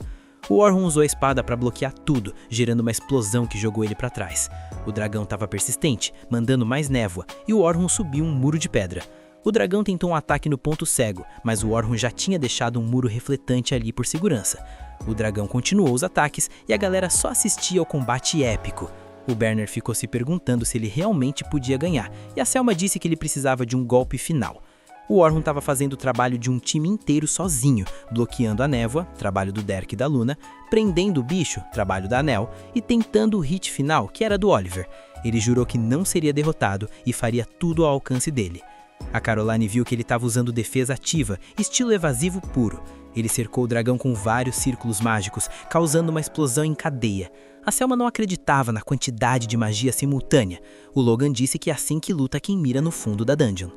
O Orhun usou a espada para bloquear tudo, gerando uma explosão que jogou ele para trás. O dragão estava persistente, mandando mais névoa, e o Orhun subiu um muro de pedra. O dragão tentou um ataque no ponto cego, mas o Orhun já tinha deixado um muro refletante ali por segurança. O dragão continuou os ataques e a galera só assistia ao combate épico. O Berner ficou se perguntando se ele realmente podia ganhar, e a Selma disse que ele precisava de um golpe final. O Orhun estava fazendo o trabalho de um time inteiro sozinho, bloqueando a névoa, trabalho do Derek e da Luna, prendendo o bicho, trabalho da Anel, e tentando o hit final, que era do Oliver. Ele jurou que não seria derrotado e faria tudo ao alcance dele. A Caroline viu que ele estava usando defesa ativa, estilo evasivo puro. Ele cercou o dragão com vários círculos mágicos, causando uma explosão em cadeia. A Selma não acreditava na quantidade de magia simultânea. O Logan disse que é assim que luta quem mira no fundo da dungeon.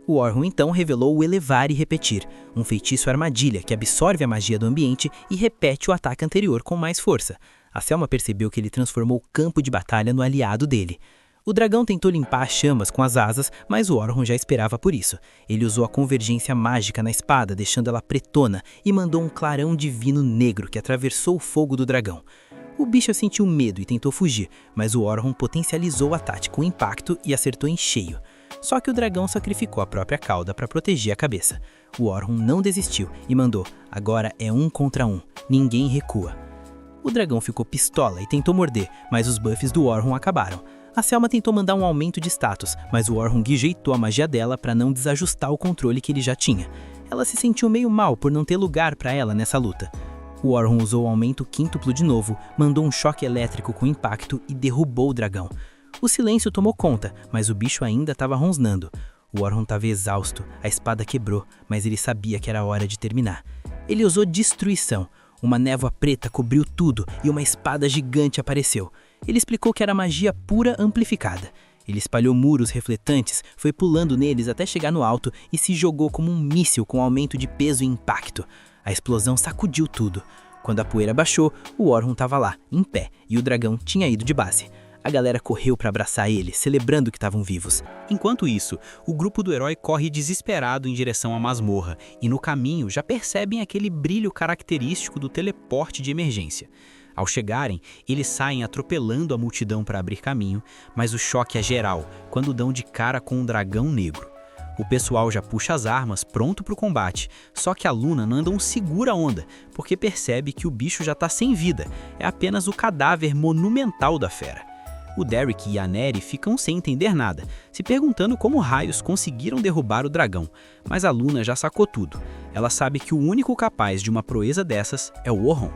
O Orhun então revelou o Elevar e Repetir, um feitiço armadilha que absorve a magia do ambiente e repete o ataque anterior com mais força. A Selma percebeu que ele transformou o campo de batalha no aliado dele. O dragão tentou limpar as chamas com as asas, mas o Orhun já esperava por isso. Ele usou a convergência mágica na espada, deixando ela pretona, e mandou um clarão divino negro que atravessou o fogo do dragão. O bicho sentiu medo e tentou fugir, mas o Orhun potencializou o ataque com impacto e acertou em cheio. Só que o dragão sacrificou a própria cauda para proteger a cabeça. O Orhun não desistiu e mandou: agora é 1 contra 1, ninguém recua. O dragão ficou pistola e tentou morder, mas os buffs do Orhun acabaram. A Selma tentou mandar um aumento de status, mas o Orhun rejeitou a magia dela para não desajustar o controle que ele já tinha. Ela se sentiu meio mal por não ter lugar para ela nessa luta. O Orhun usou o aumento quíntuplo de novo, mandou um choque elétrico com impacto e derrubou o dragão. O silêncio tomou conta, mas o bicho ainda estava rosnando. O Orhun estava exausto, a espada quebrou, mas ele sabia que era hora de terminar. Ele usou destruição. Uma névoa preta cobriu tudo e uma espada gigante apareceu. Ele explicou que era magia pura amplificada. Ele espalhou muros refletantes, foi pulando neles até chegar no alto e se jogou como um míssil com aumento de peso e impacto. A explosão sacudiu tudo. Quando a poeira baixou, o Orhun estava lá, em pé, e o dragão tinha ido de base. A galera correu para abraçar ele, celebrando que estavam vivos. Enquanto isso, o grupo do herói corre desesperado em direção à masmorra, e no caminho já percebem aquele brilho característico do teleporte de emergência. Ao chegarem, eles saem atropelando a multidão para abrir caminho, mas o choque é geral quando dão de cara com um dragão negro. O pessoal já puxa as armas, pronto para o combate, só que a Luna não anda um segura-onda, porque percebe que o bicho já está sem vida, é apenas o cadáver monumental da fera. O Derek e a Neri ficam sem entender nada, se perguntando como raios conseguiram derrubar o dragão, mas a Luna já sacou tudo. Ela sabe que o único capaz de uma proeza dessas é o Orhun.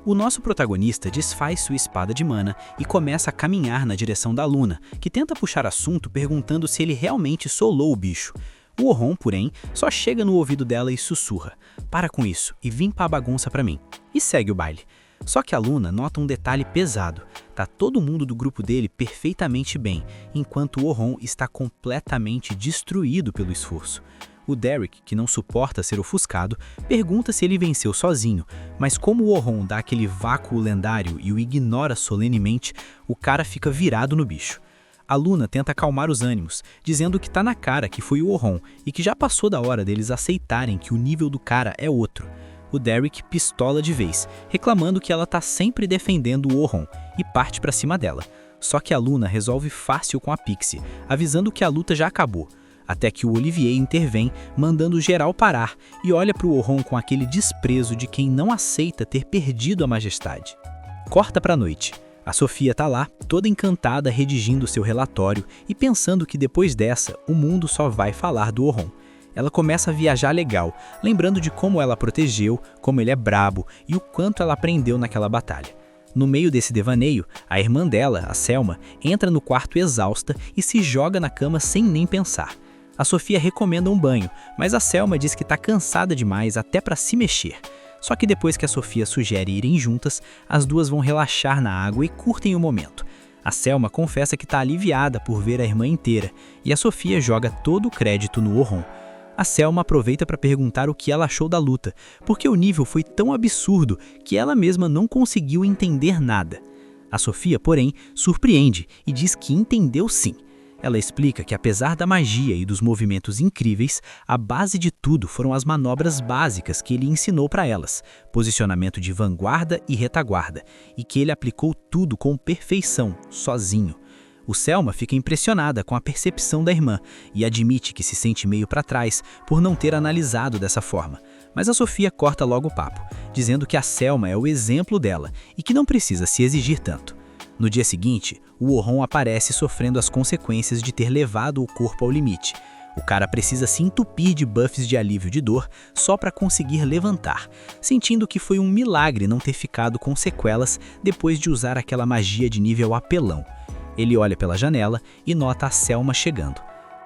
O nosso protagonista desfaz sua espada de mana e começa a caminhar na direção da Luna, que tenta puxar assunto perguntando se ele realmente solou o bicho. O Orhun, porém, só chega no ouvido dela e sussurra: "Para com isso e vim pra bagunça pra mim", e segue o baile. Só que a Luna nota um detalhe pesado: tá todo mundo do grupo dele perfeitamente bem, enquanto o Orhun está completamente destruído pelo esforço. O Derek, que não suporta ser ofuscado, pergunta se ele venceu sozinho, mas como o Orhun dá aquele vácuo lendário e o ignora solenemente, o cara fica virado no bicho. A Luna tenta acalmar os ânimos, dizendo que tá na cara que foi o Orhun e que já passou da hora deles aceitarem que o nível do cara é outro. O Derek pistola de vez, reclamando que ela tá sempre defendendo o Orhun e parte pra cima dela. Só que a Luna resolve fácil com a Pixie, avisando que a luta já acabou. Até que o Olivier intervém, mandando geral parar, e olha pro Orhun com aquele desprezo de quem não aceita ter perdido a majestade. Corta pra noite. A Sofia tá lá, toda encantada, redigindo seu relatório e pensando que depois dessa, o mundo só vai falar do Orhun. Ela começa a viajar legal, lembrando de como ela protegeu, como ele é brabo e o quanto ela aprendeu naquela batalha. No meio desse devaneio, a irmã dela, a Selma, entra no quarto exausta e se joga na cama sem nem pensar. A Sofia recomenda um banho, mas a Selma diz que tá cansada demais até para se mexer. Só que depois que a Sofia sugere irem juntas, as duas vão relaxar na água e curtem o momento. A Selma confessa que tá aliviada por ver a irmã inteira, e a Sofia joga todo o crédito no Orhun. A Selma aproveita para perguntar o que ela achou da luta, porque o nível foi tão absurdo que ela mesma não conseguiu entender nada. A Sofia, porém, surpreende e diz que entendeu sim. Ela explica que apesar da magia e dos movimentos incríveis, a base de tudo foram as manobras básicas que ele ensinou para elas, posicionamento de vanguarda e retaguarda, e que ele aplicou tudo com perfeição, sozinho. O Selma fica impressionada com a percepção da irmã e admite que se sente meio para trás por não ter analisado dessa forma. Mas a Sofia corta logo o papo, dizendo que a Selma é o exemplo dela e que não precisa se exigir tanto. No dia seguinte, o Orhun aparece sofrendo as consequências de ter levado o corpo ao limite. O cara precisa se entupir de buffs de alívio de dor só para conseguir levantar, sentindo que foi um milagre não ter ficado com sequelas depois de usar aquela magia de nível apelão. Ele olha pela janela e nota a Selma chegando.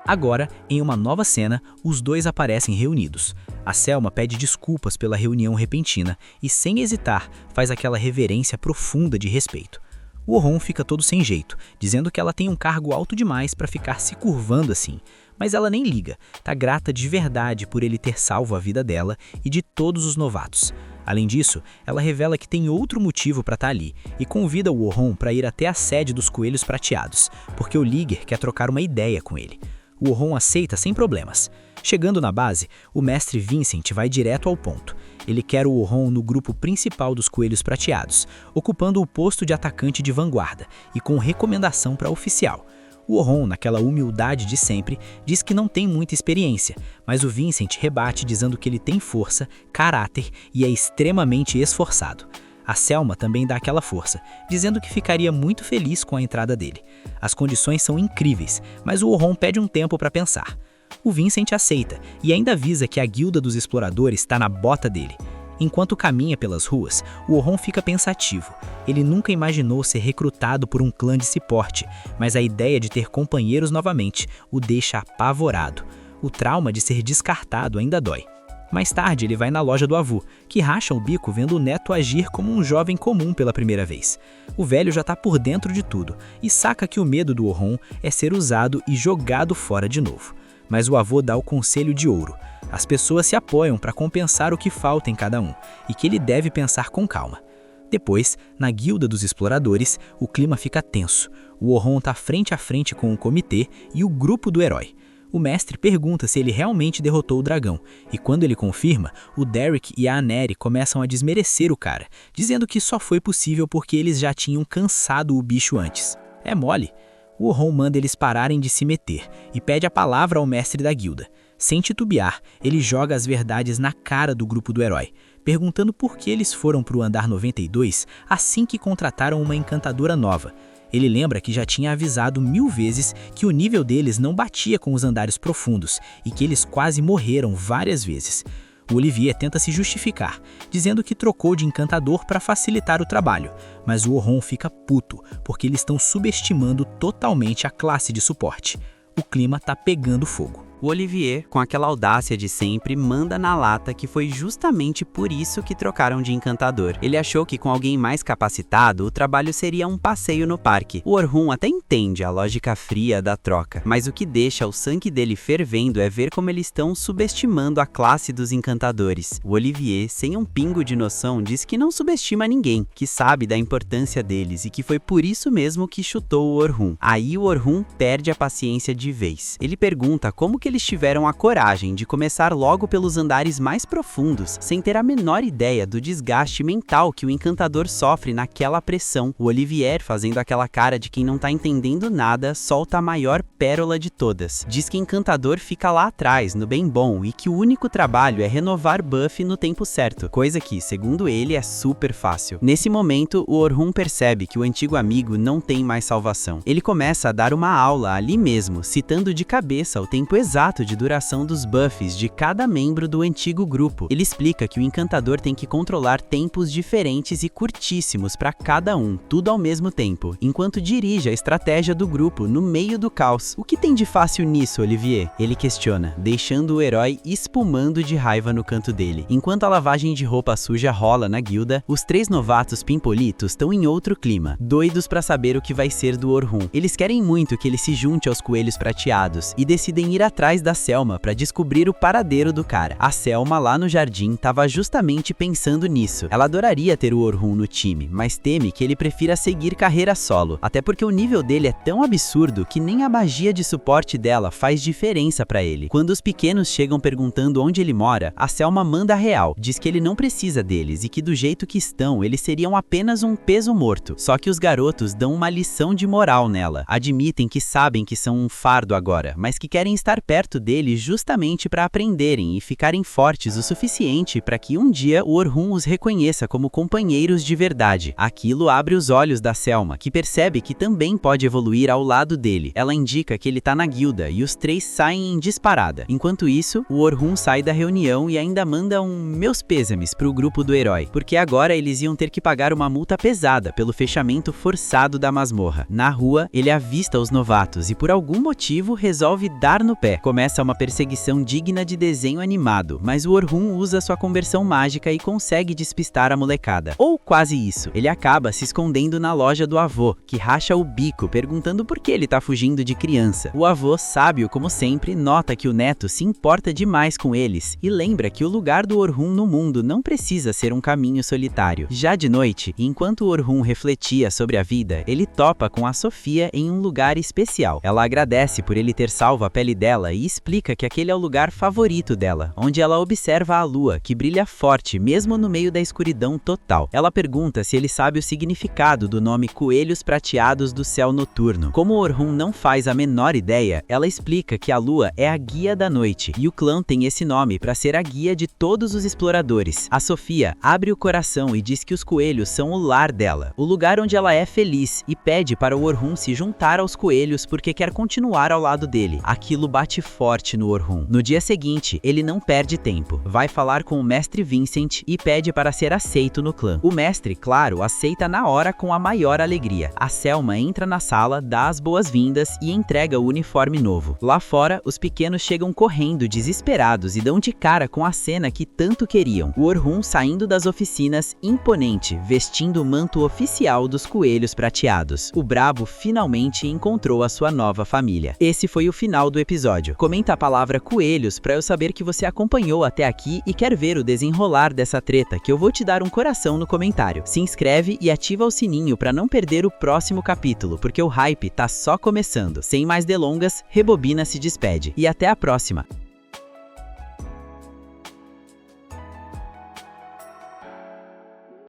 Agora, em uma nova cena, os dois aparecem reunidos. A Selma pede desculpas pela reunião repentina e, sem hesitar, faz aquela reverência profunda de respeito. O Orhun fica todo sem jeito, dizendo que ela tem um cargo alto demais para ficar se curvando assim. Mas ela nem liga, tá grata de verdade por ele ter salvo a vida dela e de todos os novatos. Além disso, ela revela que tem outro motivo para estar ali e convida o Orhun para ir até a sede dos Coelhos Prateados, porque o Liger quer trocar uma ideia com ele. O Orhun aceita sem problemas. Chegando na base, o mestre Vincent vai direto ao ponto. Ele quer o Orhun no grupo principal dos Coelhos Prateados, ocupando o posto de atacante de vanguarda e com recomendação para oficial. O Orhun, naquela humildade de sempre, diz que não tem muita experiência, mas o Vincent rebate dizendo que ele tem força, caráter e é extremamente esforçado. A Selma também dá aquela força, dizendo que ficaria muito feliz com a entrada dele. As condições são incríveis, mas o Orhun pede um tempo para pensar. O Vincent aceita e ainda avisa que a Guilda dos Exploradores está na bota dele. Enquanto caminha pelas ruas, o Orhun fica pensativo. Ele nunca imaginou ser recrutado por um clã de ciporte, mas a ideia de ter companheiros novamente o deixa apavorado. O trauma de ser descartado ainda dói. Mais tarde, ele vai na loja do avô, que racha o bico vendo o neto agir como um jovem comum pela primeira vez. O velho já está por dentro de tudo e saca que o medo do Orhun é ser usado e jogado fora de novo. Mas o avô dá o conselho de ouro. As pessoas se apoiam para compensar o que falta em cada um e que ele deve pensar com calma. Depois, na Guilda dos Exploradores, o clima fica tenso. O Orhun está frente a frente com o comitê e o grupo do herói. O mestre pergunta se ele realmente derrotou o dragão, e quando ele confirma, o Derek e a Aneri começam a desmerecer o cara, dizendo que só foi possível porque eles já tinham cansado o bicho antes. É mole. O Orhun manda eles pararem de se meter e pede a palavra ao mestre da guilda. Sem titubear, ele joga as verdades na cara do grupo do herói, perguntando por que eles foram para o andar 92 assim que contrataram uma encantadora nova. Ele lembra que já tinha avisado 1000 vezes que o nível deles não batia com os andares profundos e que eles quase morreram várias vezes. O Olivier tenta se justificar, dizendo que trocou de encantador para facilitar o trabalho, mas o Orhun fica puto, porque eles estão subestimando totalmente a classe de suporte. O clima tá pegando fogo. O Olivier, com aquela audácia de sempre, manda na lata que foi justamente por isso que trocaram de encantador. Ele achou que com alguém mais capacitado, o trabalho seria um passeio no parque. O Orhun até entende a lógica fria da troca, mas o que deixa o sangue dele fervendo é ver como eles estão subestimando a classe dos encantadores. O Olivier, sem um pingo de noção, diz que não subestima ninguém, que sabe da importância deles e que foi por isso mesmo que chutou o Orhun. Aí o Orhun perde a paciência de vez. Ele pergunta como que eles tiveram a coragem de começar logo pelos andares mais profundos, sem ter a menor ideia do desgaste mental que o encantador sofre naquela pressão. O Olivier, fazendo aquela cara de quem não tá entendendo nada, solta a maior pérola de todas. Diz que o encantador fica lá atrás, no bem bom, e que o único trabalho é renovar Buffy no tempo certo, coisa que, segundo ele, é super fácil. Nesse momento, o Orhun percebe que o antigo amigo não tem mais salvação. Ele começa a dar uma aula ali mesmo, citando de cabeça o tempo exato de duração dos buffs de cada membro do antigo grupo. Ele explica que o encantador tem que controlar tempos diferentes e curtíssimos para cada um, tudo ao mesmo tempo, enquanto dirige a estratégia do grupo no meio do caos. O que tem de fácil nisso, Olivier? Ele questiona, deixando o herói espumando de raiva no canto dele. Enquanto a lavagem de roupa suja rola na guilda, os 3 novatos pimpolitos estão em outro clima, doidos para saber o que vai ser do Orhun. Eles querem muito que ele se junte aos coelhos prateados e decidem ir atrás da Selma para descobrir o paradeiro do cara. A Selma, lá no jardim, estava justamente pensando nisso. Ela adoraria ter o Orhun no time, mas teme que ele prefira seguir carreira solo, até porque o nível dele é tão absurdo que nem a magia de suporte dela faz diferença para ele. Quando os pequenos chegam perguntando onde ele mora, a Selma manda a real, diz que ele não precisa deles e que do jeito que estão, eles seriam apenas um peso morto. Só que os garotos dão uma lição de moral nela, admitem que sabem que são um fardo agora, mas que querem estar perto dele justamente para aprenderem e ficarem fortes o suficiente para que um dia o Orhun os reconheça como companheiros de verdade. Aquilo abre os olhos da Selma, que percebe que também pode evoluir ao lado dele. Ela indica que ele tá na guilda e os 3 saem em disparada. Enquanto isso, o Orhun sai da reunião e ainda manda meus pêsames pro grupo do herói, porque agora eles iam ter que pagar uma multa pesada pelo fechamento forçado da masmorra. Na rua, ele avista os novatos e por algum motivo resolve dar no pé. Começa uma perseguição digna de desenho animado, mas o Orhun usa sua conversão mágica e consegue despistar a molecada. Ou quase isso. Ele acaba se escondendo na loja do avô, que racha o bico perguntando por que ele tá fugindo de criança. O avô, sábio como sempre, nota que o neto se importa demais com eles e lembra que o lugar do Orhun no mundo não precisa ser um caminho solitário. Já de noite, enquanto o Orhun refletia sobre a vida, ele topa com a Sofia em um lugar especial. Ela agradece por ele ter salvo a pele dela e explica que aquele é o lugar favorito dela, onde ela observa a lua, que brilha forte mesmo no meio da escuridão total. Ela pergunta se ele sabe o significado do nome Coelhos Prateados do Céu Noturno. Como o Orhun não faz a menor ideia, ela explica que a lua é a guia da noite, e o clã tem esse nome para ser a guia de todos os exploradores. A Sofia abre o coração e diz que os coelhos são o lar dela, o lugar onde ela é feliz, e pede para o Orhun se juntar aos coelhos porque quer continuar ao lado dele. Aquilo bate forte no Orhun. No dia seguinte, ele não perde tempo. Vai falar com o mestre Vincent e pede para ser aceito no clã. O mestre, claro, aceita na hora com a maior alegria. A Selma entra na sala, dá as boas-vindas e entrega o uniforme novo. Lá fora, os pequenos chegam correndo, desesperados, e dão de cara com a cena que tanto queriam. O Orhun saindo das oficinas, imponente, vestindo o manto oficial dos Coelhos Prateados. O brabo finalmente encontrou a sua nova família. Esse foi o final do episódio. Comenta a palavra coelhos para eu saber que você acompanhou até aqui e quer ver o desenrolar dessa treta, que eu vou te dar um coração no comentário. Se inscreve e ativa o sininho para não perder o próximo capítulo, porque o hype tá só começando. Sem mais delongas, Rebobina se despede. E até a próxima!